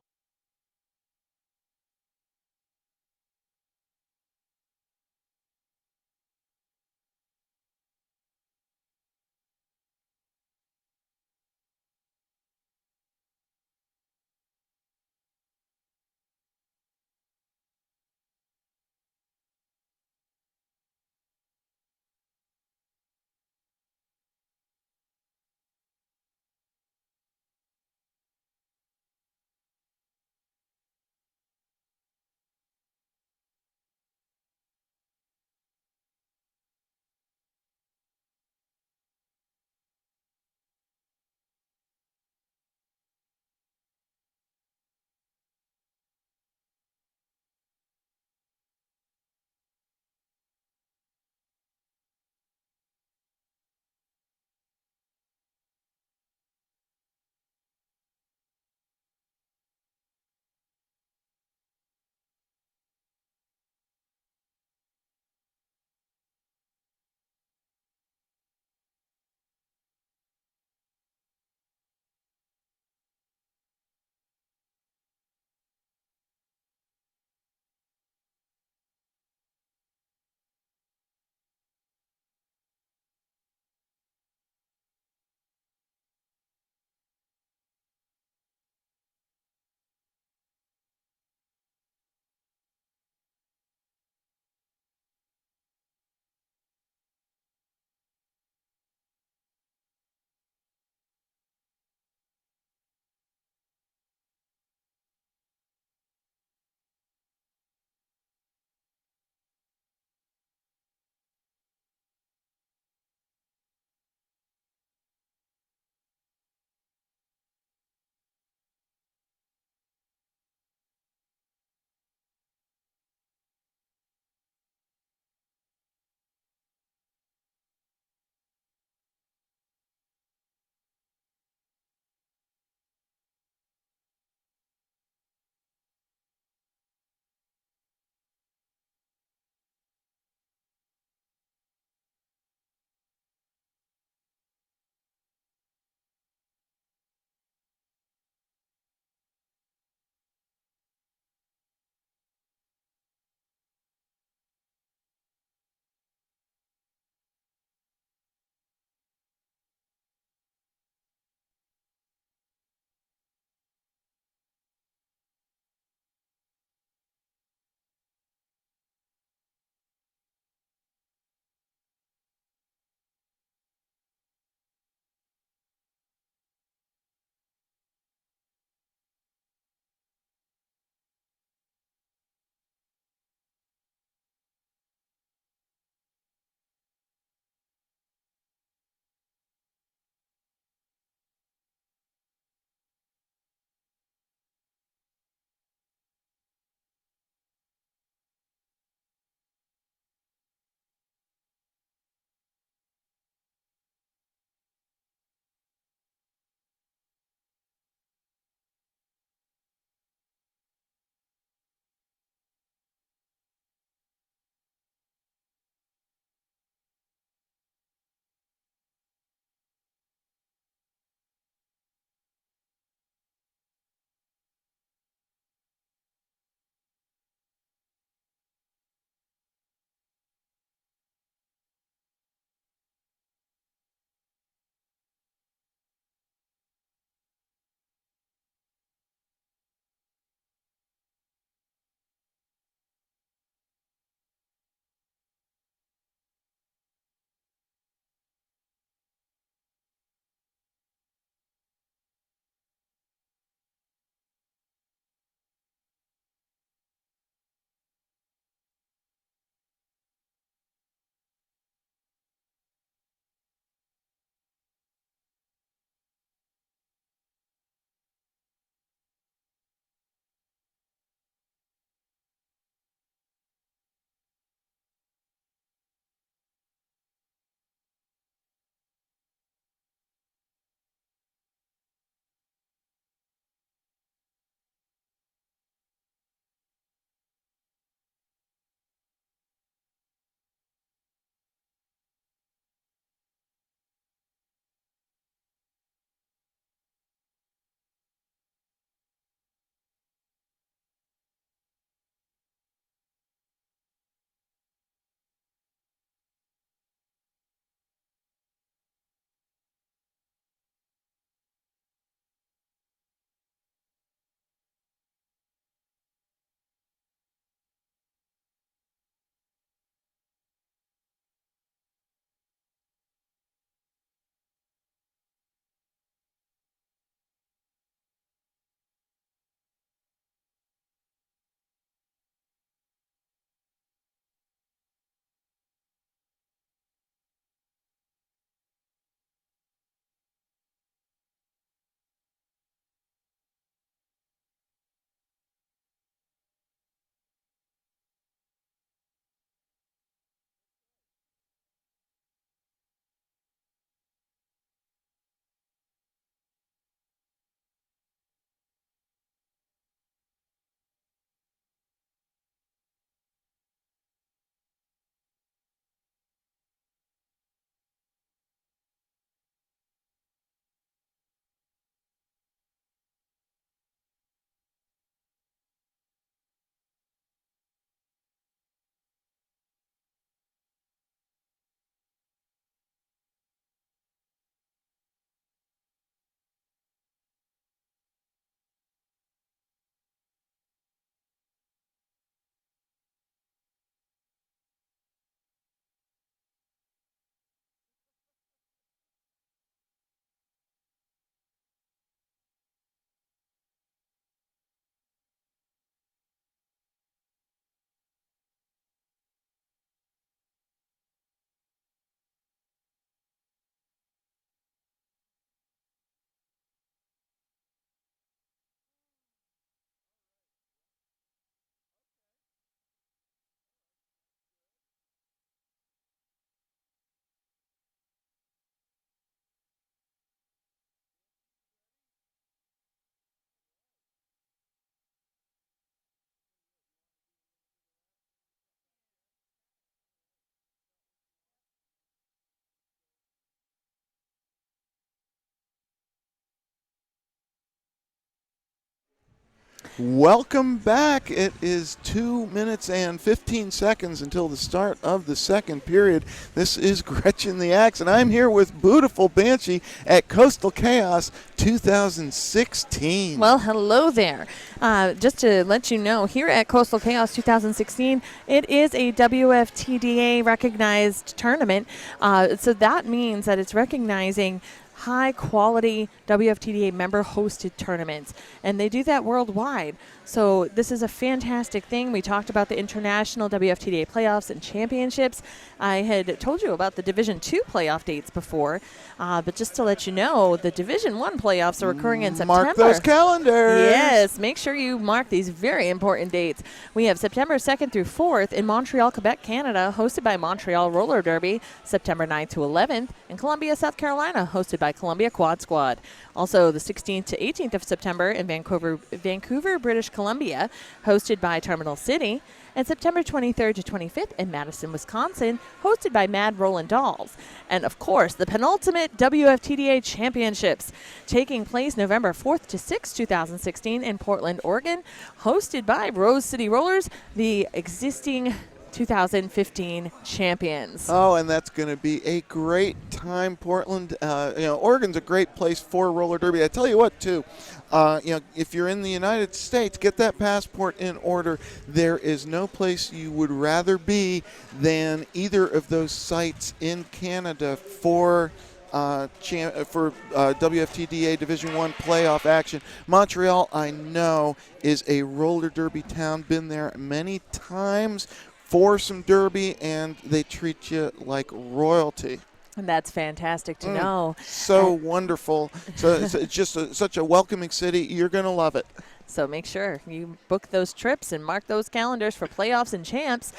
Welcome back. It is 2 minutes and 15 seconds until the start of the second period. This is Gretchen the Axe, and I'm here with beautiful Banshee at Coastal Chaos 2016. Well, hello there. Just to let you know, here at Coastal Chaos 2016, it is a WFTDA recognized tournament. So that means that it's recognizing high-quality WFTDA member-hosted tournaments, and they do that worldwide. So this is a fantastic thing. We talked about the international WFTDA playoffs and championships. I had told you about the Division II playoff dates before, but just to let you know, the Division I playoffs are occurring in September. Mark those calendars. Yes, make sure you mark these very important dates. We have September 2nd through 4th in Montreal, Quebec, Canada, hosted by Montreal Roller Derby, September 9th to 11th, in Columbia, South Carolina, hosted by Columbia Quad Squad. Also, the 16th to 18th of September in Vancouver, British Columbia, hosted by Terminal City, and September 23rd to 25th in Madison, Wisconsin, hosted by Mad Rollin' Dolls. And, of course, the penultimate WFTDA Championships, taking place November 4th to 6th, 2016 in Portland, Oregon, hosted by Rose City Rollers, the existing 2015 champions. Oh, and that's going to be a great time. Portland, Oregon's a great place for roller derby. I tell you what, too, if you're in the United States, get that passport in order. There is no place you would rather be than either of those sites in Canada for WFTDA Division I playoff action. Montreal, I know, is a roller derby town. Been there many times for some derby, and they treat you like royalty. And that's fantastic to know. So wonderful. So it's just such a welcoming city. You're going to love it. So make sure you book those trips and mark those calendars for playoffs and champs.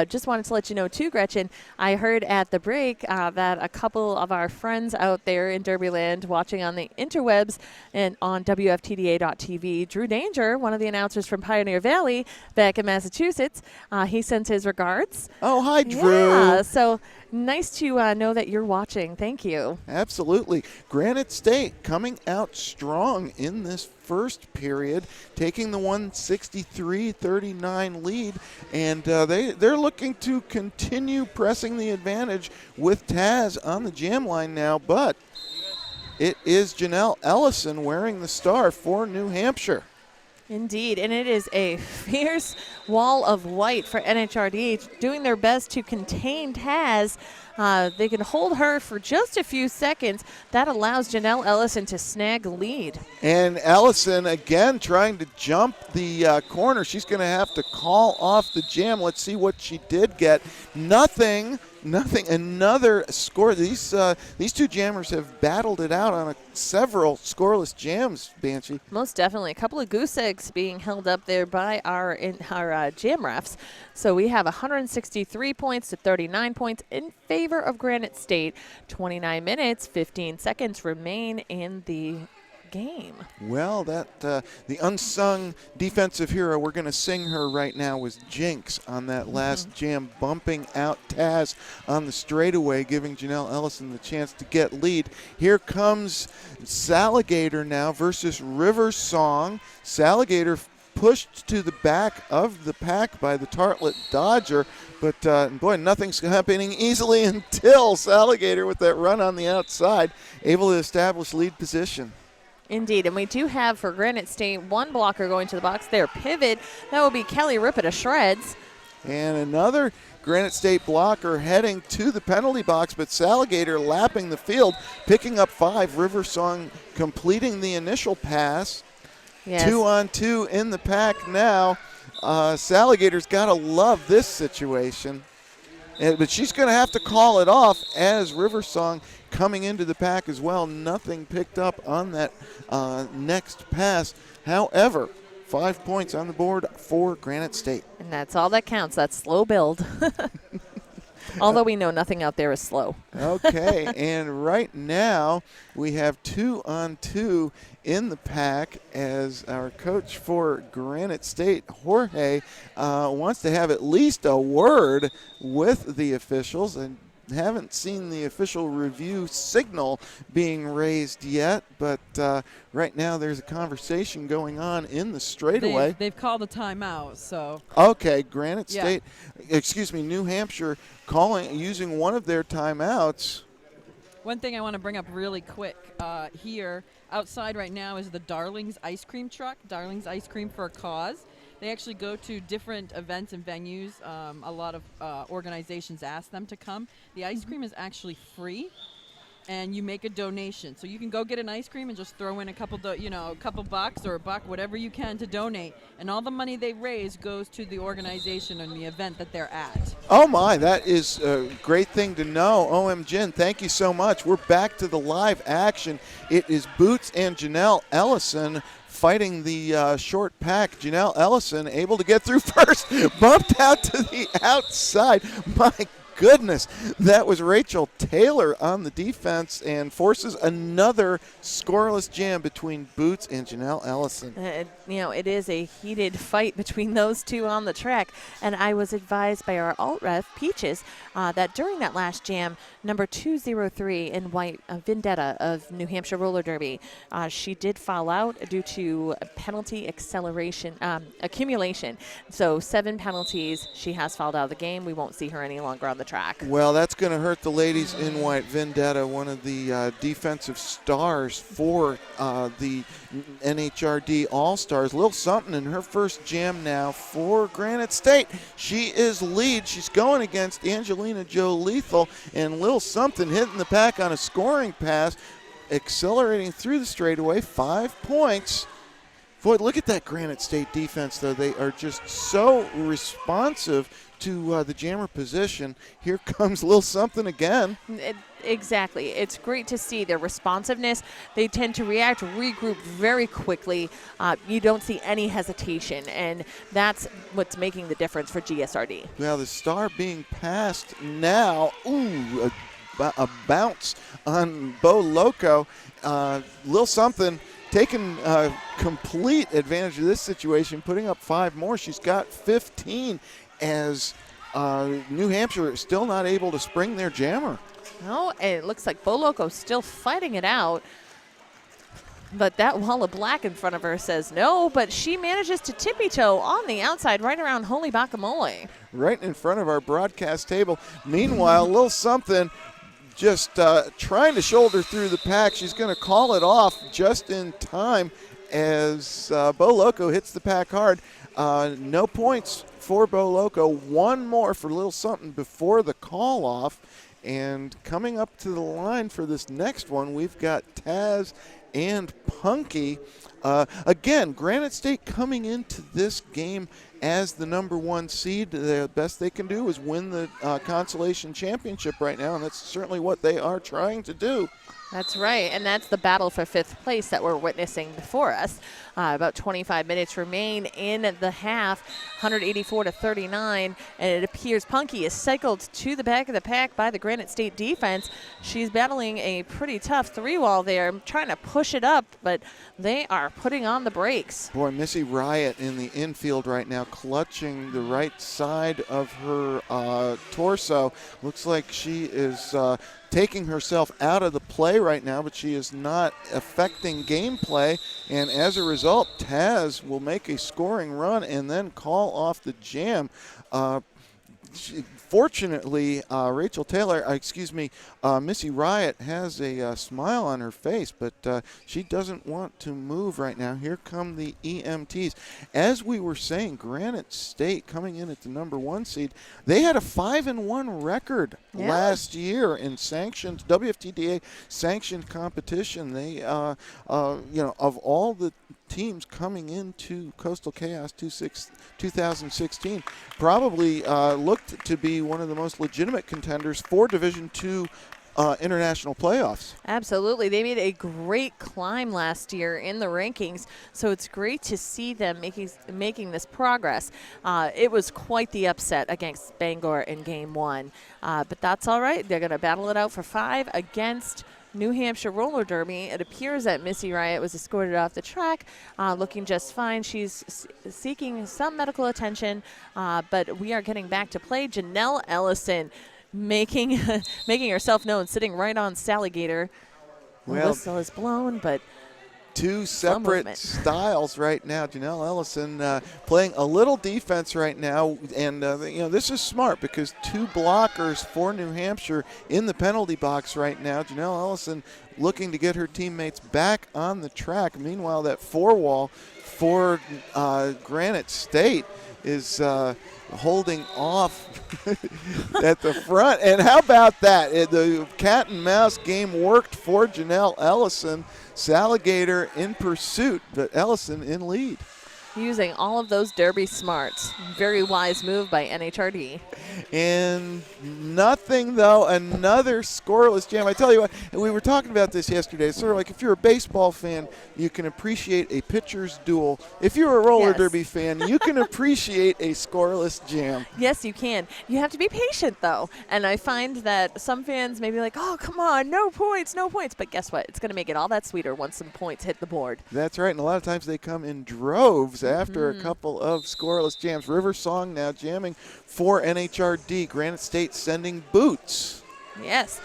Just wanted to let you know, too, Gretchen, I heard at the break that a couple of our friends out there in Derbyland watching on the interwebs and on WFTDA.tv, Drew Danger, one of the announcers from Pioneer Valley back in Massachusetts, he sends his regards. Oh, hi, Drew. Yeah, so nice to know that you're watching. Thank you. Absolutely. Granite State coming out strong in this first period, taking the 163-39 lead, and they're looking to continue pressing the advantage with Taz on the jam line now, but it is Janelle Ellison wearing the star for New Hampshire. Indeed, and it is a fierce wall of white for NHRD, doing their best to contain Taz. They can hold her for just a few seconds. That allows Janelle Ellison to snag the lead. And Ellison, again, trying to jump the corner. She's going to have to call off the jam. Let's see what she did get. Nothing. Another score. These two jammers have battled it out on several scoreless jams, Banshee. Most definitely. A couple of goose eggs being held up there by our jam refs. So we have 163 points to 39 points in favor of Granite State. 29 minutes, 15 seconds remain in the game. Well, the unsung defensive hero, we're going to sing her right now, was Jinx on that last jam, bumping out Taz on the straightaway, giving Janelle Ellison the chance to get lead. Here comes Saligator now versus River Song. Saligator pushed to the back of the pack by the Tartlet Dodger, but boy, nothing's happening easily until Saligator, with that run on the outside, able to establish lead position. Indeed, and we do have for Granite State one blocker going to the box. Their pivot, that will be Kelly Rippett of Shreds. And another Granite State blocker heading to the penalty box, but Saligator lapping the field, picking up 5. River Song completing the initial pass. Yes. 2-on-2 in the pack now. Saligator's got to love this situation. But she's going to have to call it off as River Song coming into the pack as well. Nothing picked up on that next pass. However, 5 points on the board for Granite State. And that's all that counts. That's slow build. Although we know nothing out there is slow. Okay, and right now we have 2-on-2 in the pack as our coach for Granite State, Jorge, wants to have at least a word with the officials. And haven't seen the official review signal being raised yet, but right now there's a conversation going on in the straightaway. They've called a timeout, so. Okay, Granite Yeah. State, excuse me, New Hampshire using one of their timeouts. One thing I want to bring up really quick here, outside right now is the Darling's ice cream truck, Darling's Ice Cream for a Cause. They actually go to different events and venues. A lot of organizations ask them to come. The ice cream is actually free, and you make a donation. So you can go get an ice cream and just throw in a couple bucks or a buck, whatever you can to donate. And all the money they raise goes to the organization and the event that they're at. Oh my, that is a great thing to know. OM Jen, thank you so much. We're back to the live action. It is Boots and Janelle Ellison fighting the short pack. Janelle Ellison able to get through first, bumped out to the outside. My goodness, that was Rachel Taylor on the defense and forces another scoreless jam between Boots and Janelle Ellison. It is a heated fight between those two on the track, and I was advised by our alt ref Peaches that during that last jam, number 203 in white, Vendetta of New Hampshire Roller Derby, she did foul out due to penalty accumulation. So 7 penalties. She has fouled out of the game. We won't see her any longer on the track. Well, that's going to hurt the ladies in white. Vendetta, one of the defensive stars for the NHRD All-Stars. Lil something in her first jam now for Granite State. She is lead. She's going against Angelina Joe Lethal, and Lil something hitting the pack on a scoring pass, accelerating through the straightaway, 5 points. Boy, look at that Granite State defense, though. They are just so responsive to the jammer position. Here comes Lil something again. Exactly. It's great to see their responsiveness. They tend to react, regroup very quickly. You don't see any hesitation, and that's what's making the difference for GSRD. Well, the star being passed now. Ooh, a bounce on Bo Loco. Lil something taking complete advantage of this situation, putting up 5 more. She's got 15 as New Hampshire is still not able to spring their jammer. No, and it looks like Bo Loco still fighting it out. But that wall of black in front of her says no, but she manages to tippy-toe on the outside right around Holy Guacamole. Right in front of our broadcast table. Meanwhile, Lil something just trying to shoulder through the pack. She's going to call it off just in time as Bo Loco hits the pack hard. No points for Bo Loco. 1 more for Lil something before the call off. And coming up to the line for this next one, we've got Taz and Punky. Again, Granite State coming into this game as the number 1 seed. The best they can do is win the consolation championship right now, and that's certainly what they are trying to do. That's right, and that's the battle for 5th place that we're witnessing before us. About 25 minutes remain in the half, 184-39, and it appears Punky is cycled to the back of the pack by the Granite State defense. She's battling a pretty tough 3-wall there, trying to push it up, but they are putting on the brakes. Boy, Missy Riot in the infield right now, clutching the right side of her torso. Looks like she is taking herself out of the play right now, but she is not affecting gameplay, and as a result, Taz will make a scoring run and then call off the jam. Fortunately, Rachel Taylor, Missy Riot has a smile on her face, but she doesn't want to move right now. Here come the EMTs. As we were saying, Granite State coming in at the number 1 seed, they had a 5-1 record last year in sanctioned WFTDA sanctioned competition. They, of all the teams coming into Coastal Chaos 2016, probably looked to be one of the most legitimate contenders for Division II international playoffs. Absolutely. They made a great climb last year in the rankings, so it's great to see them making this progress. It was quite the upset against Bangor in Game 1, but that's all right. They're going to battle it out for 5 against New Hampshire Roller Derby. It appears that Missy Riot was escorted off the track, looking just fine. She's seeking some medical attention, but we are getting back to play. Janelle Ellison making making herself known, sitting right on Sally Gator. The Well, whistle is blown, but two separate movement. styles right now. Janelle Ellison playing a little defense right now, and this is smart because two blockers for New Hampshire in the penalty box right now. Janelle Ellison looking to get her teammates back on the track. Meanwhile, that four-wall for Granite State is holding off at the front. And how about that? The cat and mouse game worked for Janelle Ellison. Sally Gator in pursuit, but Ellison in lead. Using all of those Derby smarts. Very wise move by NHRD. And nothing, though, another scoreless jam. I tell you what, we were talking about this yesterday. It's sort of like if you're a baseball fan, you can appreciate a pitcher's duel. If you're a roller Yes. derby fan, you can appreciate a scoreless jam. Yes, you can. You have to be patient, though. And I find that some fans may be like, oh, come on, no points, no points. But guess what? It's going to make it all that sweeter once some points hit the board. That's right, and a lot of times they come in droves after a couple of scoreless jams. River Song now jamming for NHRD. Granite State sending Boots. Yes.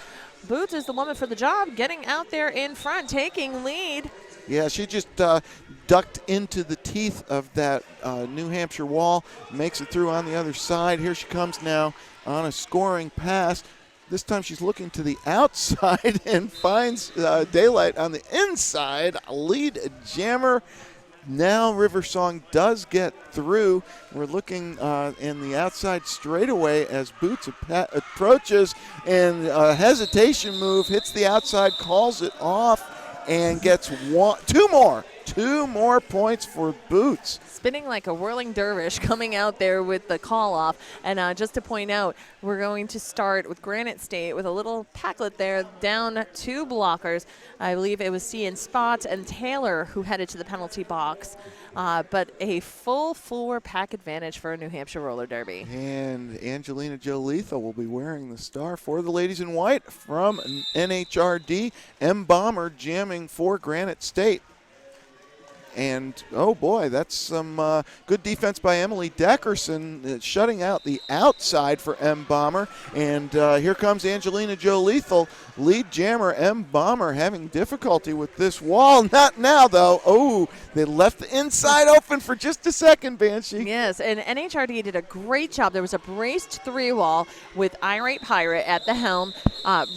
Boots is the woman for the job, getting out there in front, taking lead. Yeah, she just ducked into the teeth of that New Hampshire wall, makes it through on the other side. Here she comes now on a scoring pass. This time she's looking to the outside and finds daylight on the inside. Lead jammer. Now River Song does get through. We're looking in the outside straightaway as Boots approaches, and a hesitation move, hits the outside, calls it off, and gets two more points for Boots. Spinning like a whirling dervish, coming out there with the call off. And just to point out, we're going to start with Granite State with a little packlet there, down two blockers. I believe it was Cian Spot and Taylor who headed to the penalty box. But a full floor pack advantage for a New Hampshire roller derby. And Angelina Jo Lethal will be wearing the star for the ladies in white from NHRD. M. Bomber jamming for Granite State. And, oh boy, that's some good defense by Emily Deckerson, shutting out the outside for M. Bomber. And here comes Angelina Jo Lethal, lead jammer. M. Bomber having difficulty with this wall. Not now, though. Oh, they left the inside open for just a second, Banshee. Yes, and NHRD did a great job. There was a braced three wall with Irate Pirate at the helm,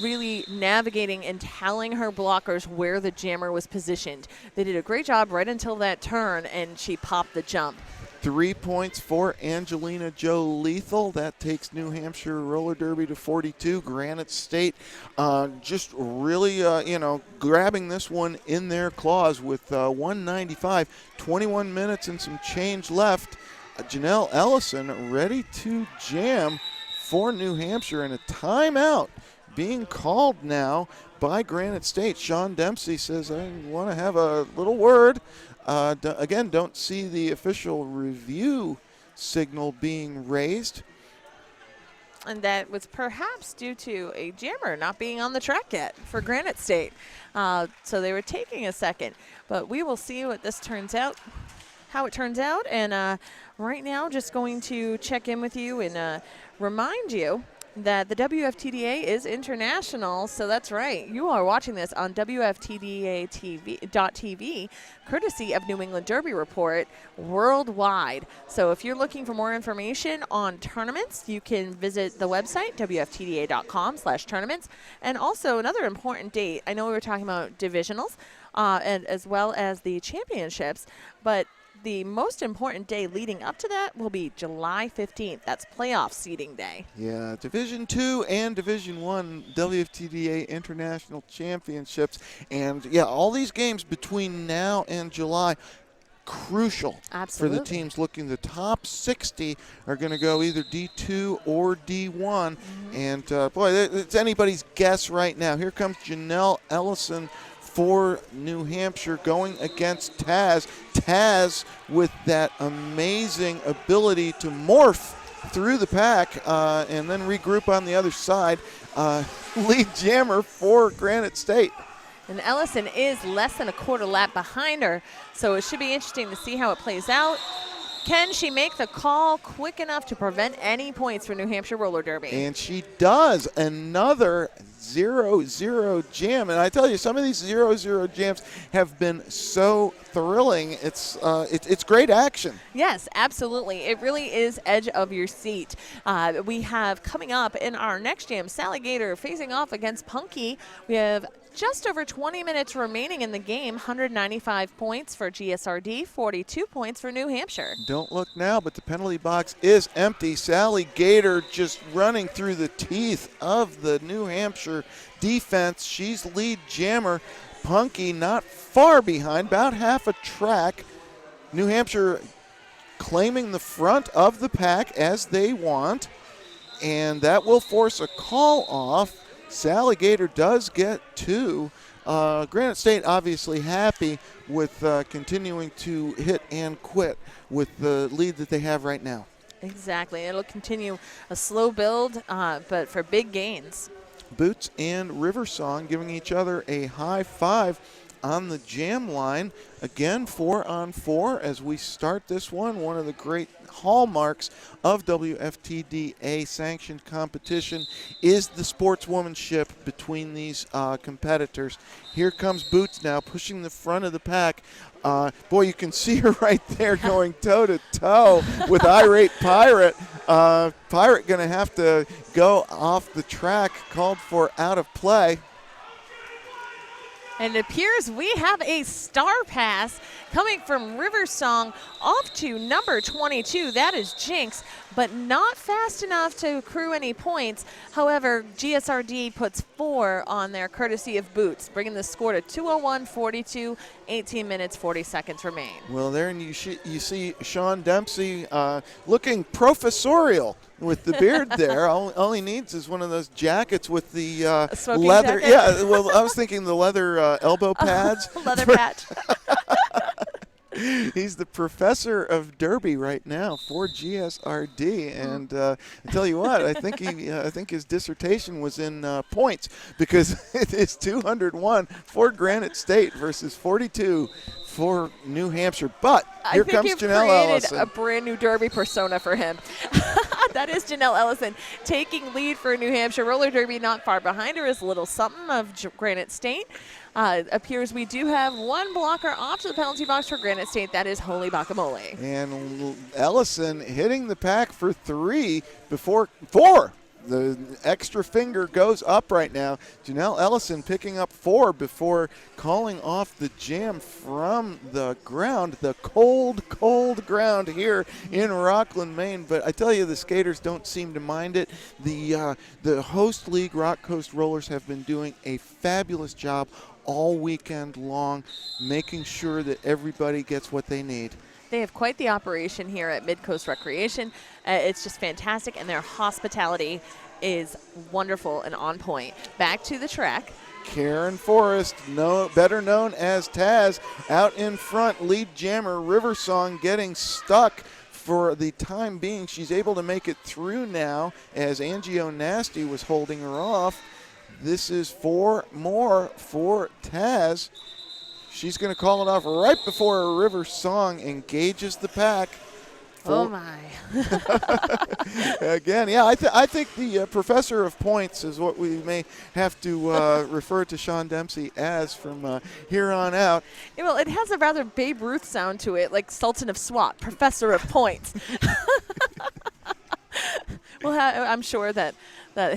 really navigating and telling her blockers where the jammer was positioned. They did a great job right until that turn, and she popped the jump. 3 points for Angelina Jo Lethal. That takes New Hampshire roller derby to 42. Granite State just really, grabbing this one in their claws with 195, 21 minutes and some change left. Janelle Ellison ready to jam for New Hampshire, and a timeout being called now by Granite State. Sean Dempsey says, I want to have a little word. Again, don't see the official review signal being raised. And that was perhaps due to a jammer not being on the track yet for Granite State. So they were taking a second. But we will see what this turns out, how it turns out. And right now, just going to check in with you and remind you that the WFTDA is international, so that's right. You are watching this on WFTDA.TV, courtesy of New England Derby Report, worldwide. So if you're looking for more information on tournaments, you can visit the website, WFTDA.com/tournaments. And also another important date, I know we were talking about divisionals and as well as the championships, but the most important day leading up to that will be July 15th. That's playoff seeding day. Yeah, Division II and Division I WFTDA International Championships. And, yeah, all these games between now and July, crucial. Absolutely. For the teams looking. The top 60 are going to go either D2 or D1. And, boy, it's anybody's guess right now. Here comes Janelle Ellison for New Hampshire going against Taz. Taz with that amazing ability to morph through the pack and then regroup on the other side. Lead jammer for Granite State. And Ellison is less than a quarter lap behind her, so it should be interesting to see how it plays out. Can she make the call quick enough to prevent any points for New Hampshire Roller Derby? And she does. Another 0-0 jam. And I tell you, some of these 0-0 jams have been so thrilling. It's great action. Yes, absolutely. It really is edge of your seat. We have coming up in our next jam, Sally Gator facing off against Punky. We have just over 20 minutes remaining in the game. 195 points for GSRD, 42 points for New Hampshire. Don't look now, but the penalty box is empty. Sally Gator just running through the teeth of the New Hampshire defense. She's lead jammer. Punky not far behind, about half a track. New Hampshire claiming the front of the pack as they want, and that will force a call off. Sally Gator does get 2. Granite State obviously happy with continuing to hit and quit with the lead that they have right now. Exactly. It'll continue a slow build, but for big gains. Boots and Riversong giving each other a high five on the jam line. Again, 4-on-4 as we start this one. One of the great hallmarks of WFTDA sanctioned competition is the sportswomanship between these competitors. Here comes Boots now pushing the front of the pack. Boy, you can see her right there going toe-to-toe with Irate Pirate. Pirate going to have to go off the track, called for out of play. And it appears we have a star pass coming from Riversong off to number 22. That is Jinx, but not fast enough to accrue any points. However, GSRD puts 4 on there, courtesy of Boots, bringing the score to 2:01:42. 18 minutes, 40 seconds remain. Well, there you see Sean Dempsey looking professorial with the beard there. All he needs is one of those jackets with the leather. Jacket? Yeah, well, I was thinking the leather elbow pads. Leather patch. He's the professor of Derby right now for GSRD, and I tell you what, I think his dissertation was in points, because it is 201 for Granite State versus 42 for New Hampshire. But here comes Janelle Ellison. A brand new Derby persona for him. That is Janelle Ellison taking lead for New Hampshire Roller Derby. Not far behind her is Little Something of Granite State. Appears we do have one blocker off to the penalty box for Granite State. That is Holy Guacamole. And Ellison hitting the pack for 3 before 4. The extra finger goes up right now. Janelle Ellison picking up 4 before calling off the jam from the ground, the cold, cold ground here in Rockland, Maine. But I tell you, the skaters don't seem to mind it. The host league, Rock Coast Rollers, have been doing a fabulous job all weekend long, making sure that everybody gets what they need. They have quite the operation here at Mid-Coast Recreation. It's just fantastic, and their hospitality is wonderful and on point. Back to the track. Karen Forrest, better known as Taz, out in front. Lead jammer Riversong getting stuck for the time being. She's able to make it through now as Angie O'Nasty was holding her off. This is 4 more for Taz. She's going to call it off right before Riversong engages the pack. Oh, my. Again, yeah, I think the professor of points is what we may have to refer to Sean Dempsey as from here on out. Yeah, well, it has a rather Babe Ruth sound to it, like Sultan of SWAT, professor of points. Well, I'm sure that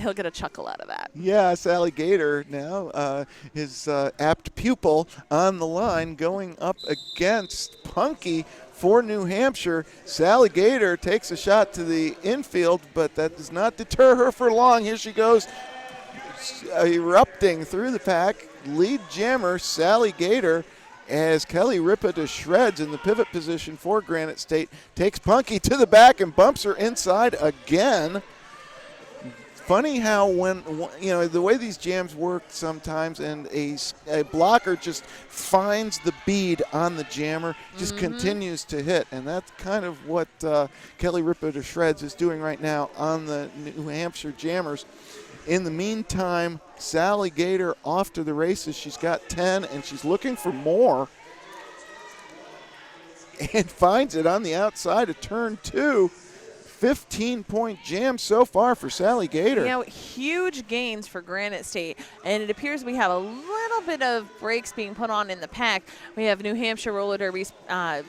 he'll get a chuckle out of that. Yeah, Sally Gator now, his apt pupil on the line, going up against Punky for New Hampshire. Sally Gator takes a shot to the infield, but that does not deter her for long. Here she goes, erupting through the pack. Lead jammer Sally Gator, as Kelly Ripa to shreds in the pivot position for Granite State, takes Punky to the back and bumps her inside again. Funny how when, the way these jams work sometimes, and a blocker just finds the bead on the jammer, just continues to hit. And that's kind of what Kelly Ripa to shreds is doing right now on the New Hampshire jammers. In the meantime, Sally Gator off to the races. She's got 10, and she's looking for more. and finds it on the outside of turn 2. 15-point jam so far for Sally Gator. You know, huge gains for Granite State, and it appears we have a little bit of breaks being put on in the pack. We have New Hampshire roller derby's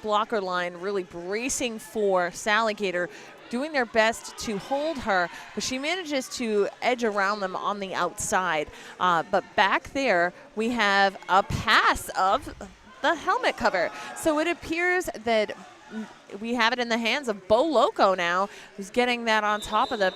blocker line really bracing for Sally Gator, doing their best to hold her, but she manages to edge around them on the outside. But back there, we have a pass of the helmet cover. So it appears that we have it in the hands of Bo Loco now, who's getting that on top of the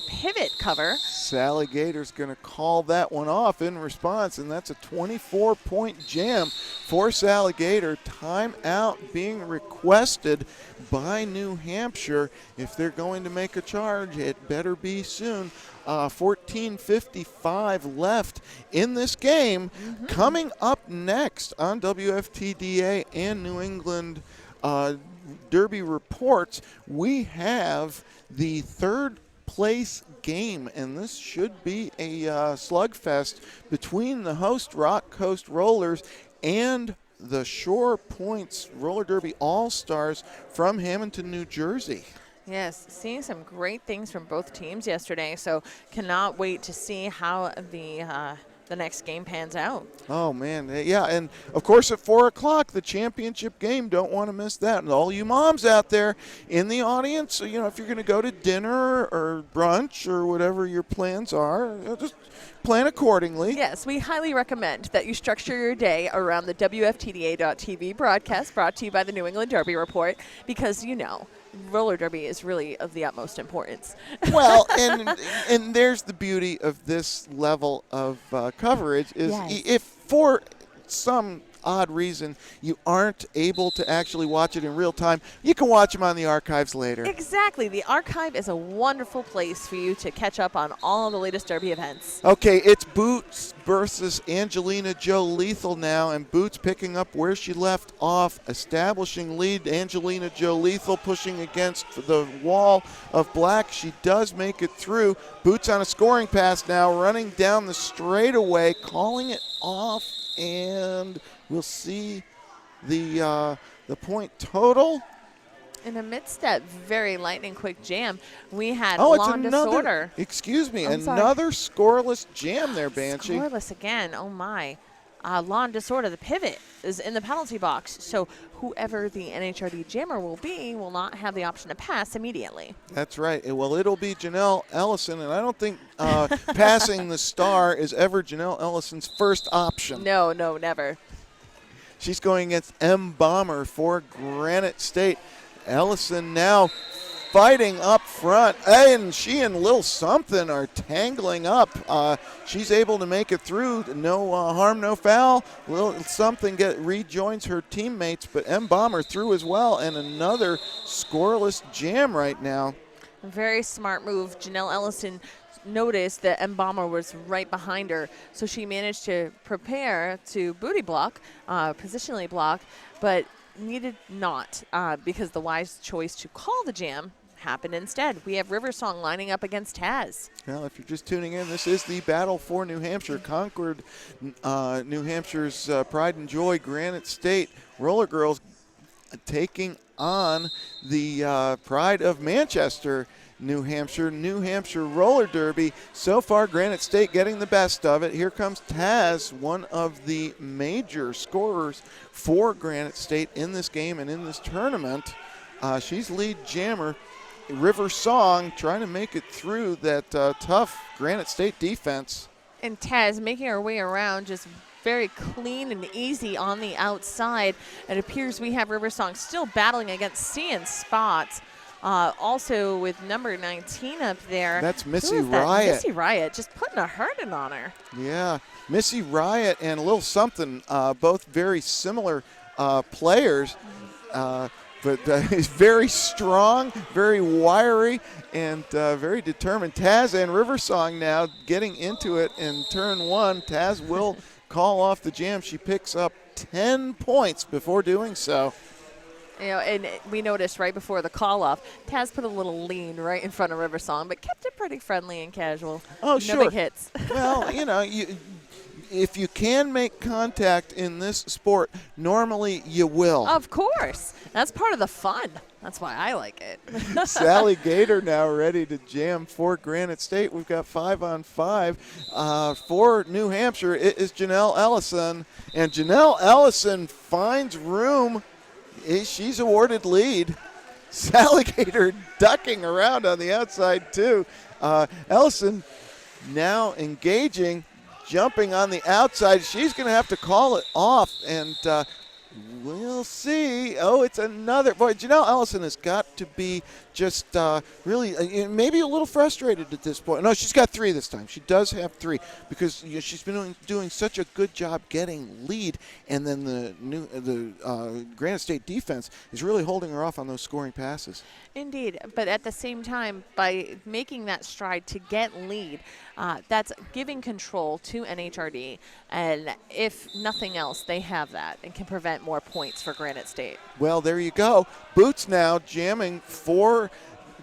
pivot cover. Sally Gator's going to call that one off in response, and that's a 24-point jam for Sally Gator. Timeout being requested by New Hampshire. If they're going to make a charge, it better be soon. 14:55 left in this game. Coming up next on WFTDA and New England Derby Reports, we have the third place game, and this should be a slugfest between the host Rock Coast Rollers and the Shore Points Roller Derby All-Stars from Hamilton, New Jersey. Yes, seeing some great things from both teams yesterday, so cannot wait to see how the next game pans out. Oh, man. Yeah, and, of course, at 4 o'clock, the championship game. Don't want to miss that. And all you moms out there in the audience, you know, if you're going to go to dinner or brunch or whatever your plans are, just plan accordingly. Yes, we highly recommend that you structure your day around the WFTDA.TV broadcast brought to you by the New England Derby Report, because, you know, roller derby is really of the utmost importance. Well, and there's the beauty of this level of coverage is Yes. if for some odd reason you aren't able to actually watch it in real time, you can watch them on the archives later. Exactly. The archive is a wonderful place for you to catch up on all the latest derby events. Okay, it's Boots versus Angelina Joe Lethal now, and Boots picking up where she left off, establishing lead. Angelina Joe Lethal pushing against the wall of black. She does make it through. Boots on a scoring pass now, running down the straightaway, calling it off, and we'll see the point total. And amidst that very lightning quick jam, we had Oh, it's Lawn another, Disorder. excuse me, I'm sorry. another scoreless jam there, Banshee. Scoreless again. Oh, my. Lawn Disorder, the pivot, is in the penalty box. So whoever the NHRD jammer will be will not have the option to pass immediately. That's right. Well, it'll be Janelle Ellison, and I don't think passing the star is ever Janelle Ellison's first option. No, never. She's going against M. Bomber for Granite State. Ellison now fighting up front, and she and Lil Something are tangling up. She's able to make it through. No harm, no foul. Lil Something rejoins her teammates, but M. Bomber through as well, and another scoreless jam right now. A very smart move. Janelle Ellison noticed that M. Bomber was right behind her, so she managed to prepare to booty block, positionally block, but needed not, because the wise choice to call the jam happened instead. We have River Song lining up against Taz. Well, if you're just tuning in, this is the battle for New Hampshire. Concord, New Hampshire's pride and joy, Granite State Roller Girls taking on the pride of Manchester, New Hampshire Roller Derby. So far, Granite State getting the best of it. Here comes Taz, one of the major scorers for Granite State in this game and in this tournament. She's lead jammer. River Song trying to make it through that tough Granite State defense. And Taz making her way around just very clean and easy on the outside. It appears we have River Song still battling against Cian Spots. Also with number 19 up there. That's Missy Who is that? Riot. Missy Riot just putting a hurting on her. Yeah, Missy Riot and a little something, both very similar players, but he's very strong, very wiry, and very determined. Taz and River Song now getting into it in turn one. Taz will call off the jam. She picks up 10 points before doing so. You know, and we noticed right before the call-off, Taz put a little lean right in front of River Song, but kept it pretty friendly and casual. Oh, no sure. big hits. Well, you know, if you can make contact in this sport, normally you will. Of course. That's part of the fun. That's why I like it. Sally Gator now ready to jam for Granite State. We've got 5-on-5. For New Hampshire, it is Janelle Ellison. And Janelle Ellison finds room. She's awarded lead. Sally Gator ducking around on the outside, too. Ellison now engaging, jumping on the outside. She's going to have to call it off, and we'll see. Oh, it's another. Boy, Janelle Ellison has got to be just really maybe a little frustrated at this point. No, she's got 3 this time. She does have 3 because she's been doing such a good job getting lead, and then the Granite State defense is really holding her off on those scoring passes. Indeed, but at the same time, by making that stride to get lead, that's giving control to NHRD, and if nothing else, they have that and can prevent more points for Granite State. Well, there you go. Boots now jamming for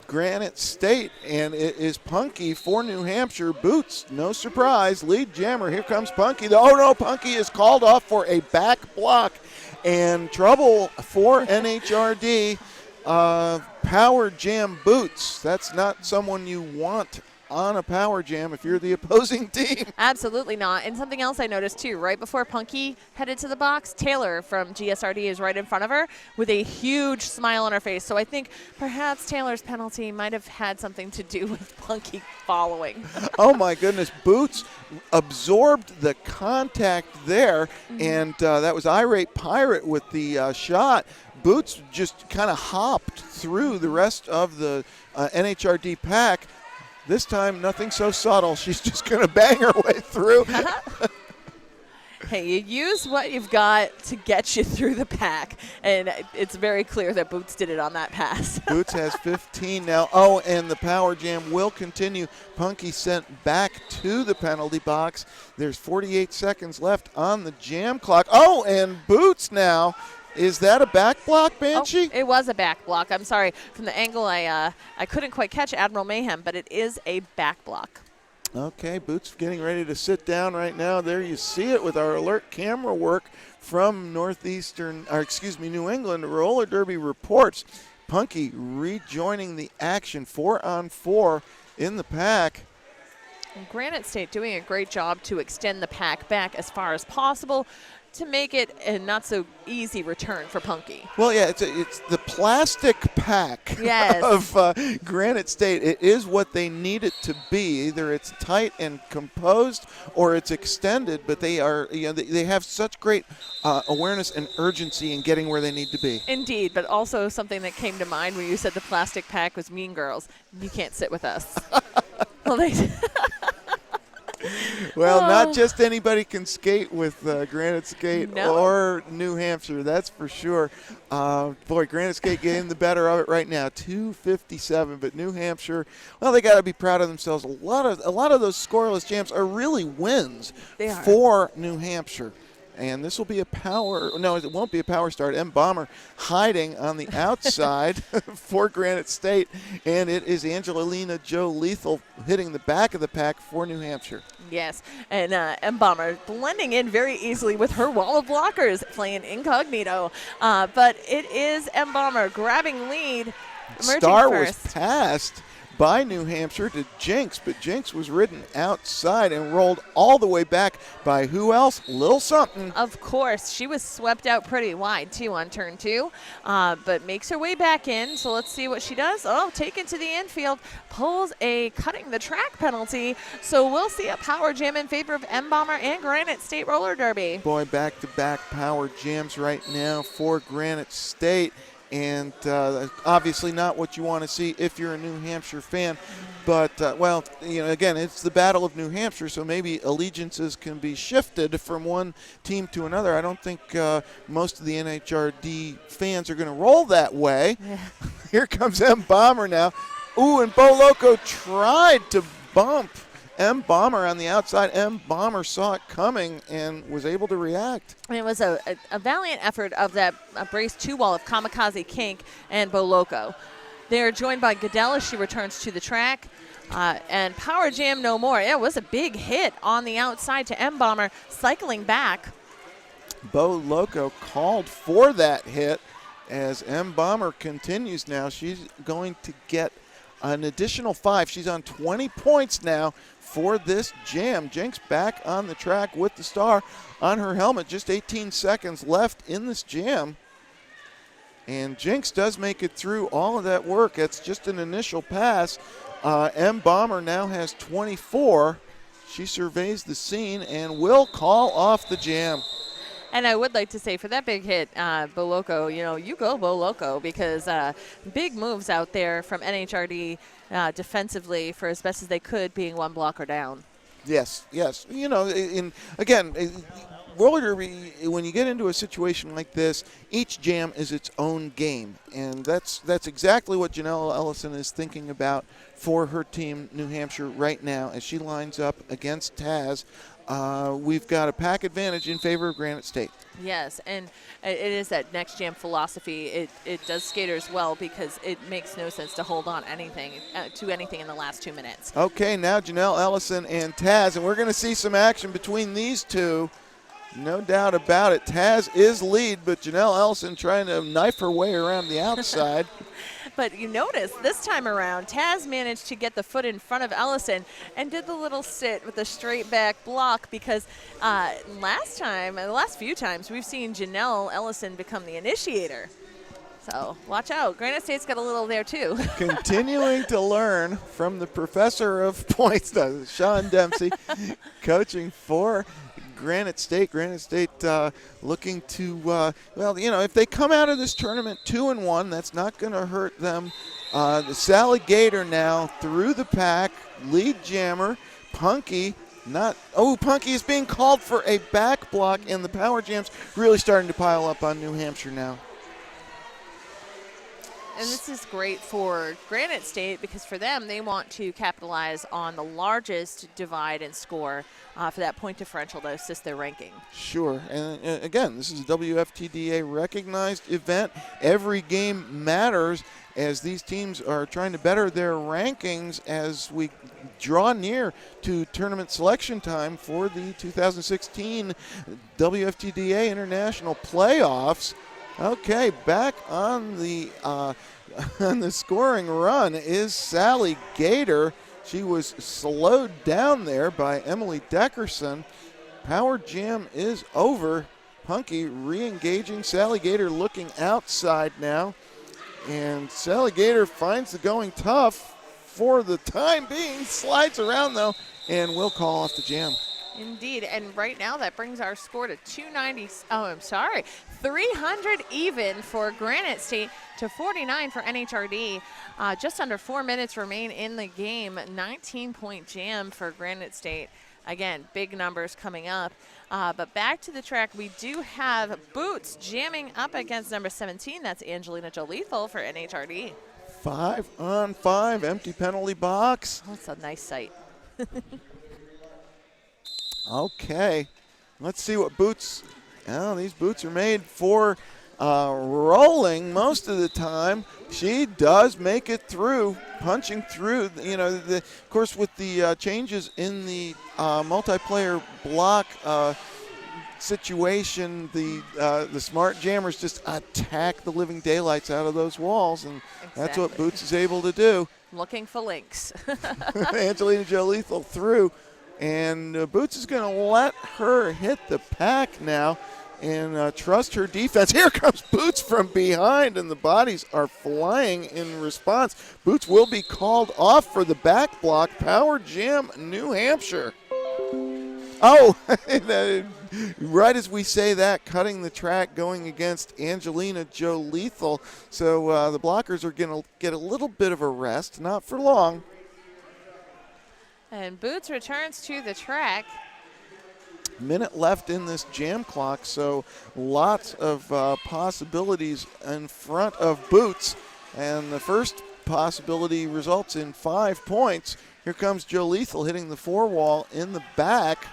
Granite State, and it is Punky for New Hampshire. Boots, no surprise, lead jammer. Here comes Punky. Oh, no, Punky is called off for a back block, and trouble for NHRD. Power jam Boots. That's not someone you want on a power jam if you're the opposing team. Absolutely not. And something else I noticed too, right before Punky headed to the box, Taylor from GSRD is right in front of her with a huge smile on her face. So I think perhaps Taylor's penalty might have had something to do with Punky following. Oh my goodness, Boots absorbed the contact there, and that was Irate Pirate with the shot. Boots just kind of hopped through the rest of the NHRD pack. This time, nothing so subtle. She's just going to bang her way through. Hey, you use what you've got to get you through the pack, and it's very clear that Boots did it on that pass. Boots has 15 now. Oh, and the power jam will continue. Punky sent back to the penalty box. There's 48 seconds left on the jam clock. Oh, and Boots now. Is that a back block, Banshee? Oh, it was a back block. I'm sorry. From the angle, I couldn't quite catch Admiral Mayhem, but it is a back block. Okay, Boots getting ready to sit down right now. There you see it with our alert camera work from New England Roller Derby reports. Punky rejoining the action, 4-on-4 in the pack. And Granite State doing a great job to extend the pack back as far as possible to make it a not so easy return for Punky. Well, yeah, it's the plastic pack Yes. of Granite State. It is what they need it to be. Either it's tight and composed or it's extended, but they are, they have such great awareness and urgency in getting where they need to be. Indeed, but also something that came to mind when you said the plastic pack was Mean Girls. You can't sit with us. Well, Well, not just anybody can skate with Granite State No. or New Hampshire, that's for sure. Boy, Granite State getting the better of it right now, 2:57. But New Hampshire, well, they got to be proud of themselves. A lot of those scoreless jams are really wins They are. for New Hampshire. And this will be a power. No, it won't be a power start. M. Bomber hiding on the outside for Granite State. And it is Angelina Joe Lethal hitting the back of the pack for New Hampshire. Yes, and M-Bomber blending in very easily with her wall of blockers, playing incognito. But it is M-Bomber grabbing lead, emerging Star first. was passed by New Hampshire to Jinx, but Jinx was ridden outside and rolled all the way back by who else? Lil Something. Of course, she was swept out pretty wide, too, on turn 2, but makes her way back in. So let's see what she does. Oh, taken to the infield, pulls a cutting the track penalty. So we'll see a power jam in favor of M-Bomber and Granite State Roller Derby. Boy, back-to-back power jams right now for Granite State. And obviously not what you want to see if you're a New Hampshire fan. But, well, again, it's the Battle of New Hampshire, so maybe allegiances can be shifted from one team to another. I don't think most of the NHRD fans are going to roll that way. Yeah. Here comes M. Bomber now. Ooh, and Bo Loco tried to bump M. Bomber on the outside. M. Bomber saw it coming and was able to react. And it was a valiant effort of that brace 2 wall of Kamikaze Kink and Bo Loco. They are joined by Goodell as she returns to the track. And Power Jam no more. It was a big hit on the outside to M-Bomber, cycling back. Bo Loco called for that hit as M-Bomber continues now. She's going to get an additional 5. She's on 20 points now for this jam. Jinx back on the track with the star on her helmet. Just 18 seconds left in this jam. And Jinx does make it through all of that work. It's just an initial pass. M-Bomber now has 24. She surveys the scene and will call off the jam. And I would like to say for that big hit, Bo Loco, you go Bo Loco, because big moves out there from NHRD defensively for as best as they could, being one blocker down. Yes. Again, roller derby, when you get into a situation like this, each jam is its own game. And that's exactly what Janelle Ellison is thinking about for her team, New Hampshire, right now as she lines up against Taz. We've got a pack advantage in favor of Granite State. Yes, and it is that next jam philosophy. It does skaters well, because it makes no sense to hold on to anything in the last 2 minutes. Okay, now Janelle Ellison and Taz, and we're going to see some action between these two. No doubt about it. Taz is lead, but Janelle Ellison trying to knife her way around the outside. But you notice this time around, Taz managed to get the foot in front of Ellison and did the little sit with the straight back block, because the last few times, we've seen Janelle Ellison become the initiator. So watch out. Granite State's got a little there too. Continuing to learn from the professor of points, Sean Dempsey, coaching for Granite State. Granite State looking to, if they come out of this tournament 2-1, that's not going to hurt them. The Sally Gator now through the pack, lead jammer, Punky. Punky is being called for a back block, and the power jams really starting to pile up on New Hampshire now. And this is great for Granite State, because for them, they want to capitalize on the largest divide and score for that point differential to assist their ranking. Sure. And again, this is a WFTDA recognized event. Every game matters as these teams are trying to better their rankings as we draw near to tournament selection time for the 2016 WFTDA International Playoffs. Okay, back on the scoring run is Sally Gator. She was slowed down there by Emily Deckerson. Power jam is over. Punky re-engaging. Sally Gator looking outside now. And Sally Gator finds the going tough for the time being. Slides around though, and will call off the jam. Indeed, and right now that brings our score to 300 even for Granite State to 49 for NHRD. Just under 4 minutes remain in the game. 19-point jam for Granite State. Again, big numbers coming up. But back to the track, we do have Boots jamming up against number 17. That's Angelina Jolethal for NHRD. 5-on-5, empty penalty box. Oh, that's a nice sight. Okay, let's see what boots. These boots are made for rolling most of the time. She does make it through, punching through. Of course, with the changes in the multiplayer block situation, the smart jammers just attack the living daylights out of those walls, and That's what Boots is able to do. Looking for links. Angelina Jolethal through. And Boots is going to let her hit the pack now and trust her defense. Here comes Boots from behind, and the bodies are flying in response. Boots will be called off for the back block. Power Jam, New Hampshire. Oh, right as we say that, cutting the track, going against Angelina Jolethal. So the blockers are going to get a little bit of a rest, not for long. And Boots returns to the track. Minute left in this jam clock, so lots of possibilities in front of Boots. And the first possibility results in 5 points. Here comes Jolethal hitting the 4 wall in the back.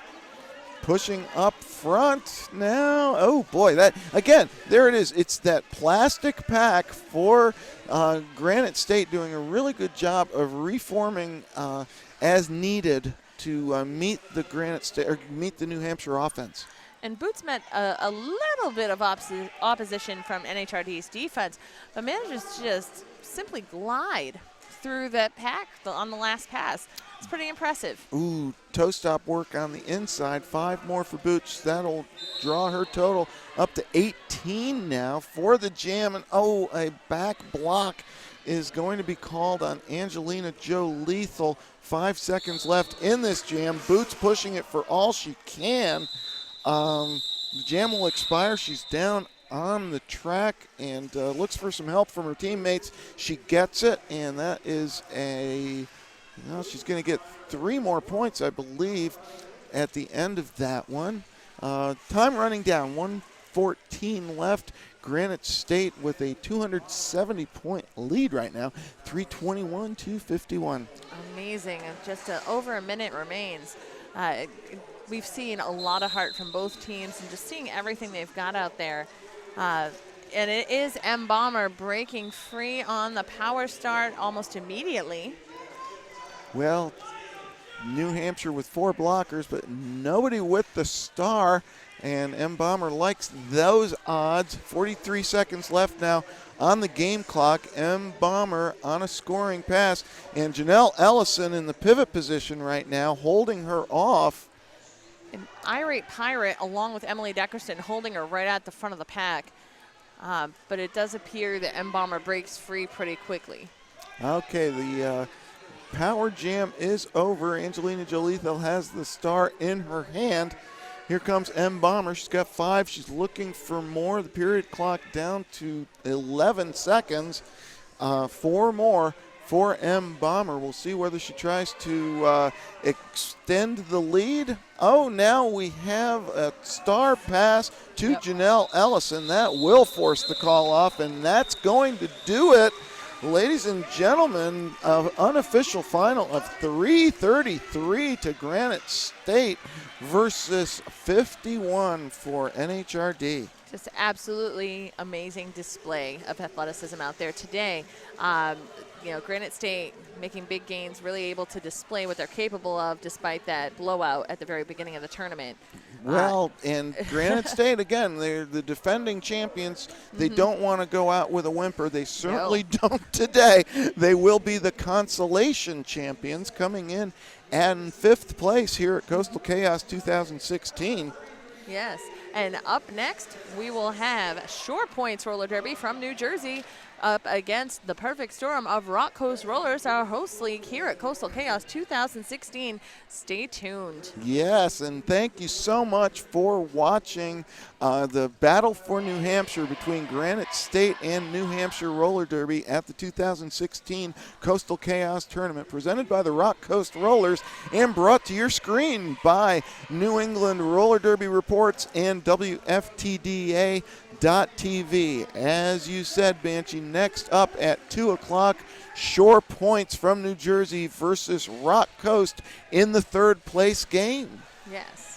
pushing up front now. Oh boy, that again, there it is. It's that plastic pack for Granite State doing a really good job of reforming as needed to meet the Granite State or meet the New Hampshire offense. And Boots met a little bit of opposition from NHRD's defense, but manages to just simply glide through that pack on the last pass. It's pretty impressive. Ooh, toe stop work on the inside. 5 more for Boots. That'll draw her total up to 18 now for the jam. And oh, a back block is going to be called on Angelina Joe Lethal. 5 seconds left in this jam. Boots pushing it for all she can. The jam will expire. She's down on the track and looks for some help from her teammates. She gets it, and that is she's going to get 3 more points, I believe, at the end of that one. Time running down, 1:14 left. Granite State with a 270-point lead right now, 321-251. Amazing. Just over a minute remains. We've seen a lot of heart from both teams and just seeing everything they've got out there. And it is M. Bomber breaking free on the power start almost immediately. Well, New Hampshire with 4 blockers, but nobody with the star. And M. Bomber likes those odds. 43 seconds left now on the game clock. M. Bomber on a scoring pass. And Janelle Ellison in the pivot position right now, holding her off. An irate Pirate, along with Emily Deckerson, holding her right at the front of the pack. But it does appear that M. Bomber breaks free pretty quickly. Okay, the power jam is over. Angelina Jolethal has the star in her hand. Here comes M. Bomber. She's got 5. She's looking for more. The period clock down to 11 seconds. 4 more for M. Bomber. We'll see whether she tries to extend the lead. Oh, now we have a star pass to Janelle Ellison. That will force the call off, and that's going to do it. Ladies and gentlemen, unofficial final of 333 to Granite State versus 51 for NHRD. Just absolutely amazing display of athleticism out there today. Granite State making big gains, really able to display what they're capable of despite that blowout at the very beginning of the tournament. Well, and Granite State, again, they're the defending champions. They don't want to go out with a whimper. They certainly don't today. They will be the consolation champions coming in and 5th place here at Coastal Chaos 2016. Yes, and up next, we will have Shore Points Roller Derby from New Jersey up against the Perfect Storm of Rock Coast Rollers, our host league here at Coastal Chaos 2016. Stay tuned. Yes, and thank you so much for watching the battle for New Hampshire between Granite State and New Hampshire Roller Derby at the 2016 Coastal Chaos Tournament, presented by the Rock Coast Rollers and brought to your screen by New England Roller Derby Reports and WFTDA.TV. As you said, Banshee, next up at 2 o'clock, Shore Points from New Jersey versus Rock Coast in the 3rd place game. Yes.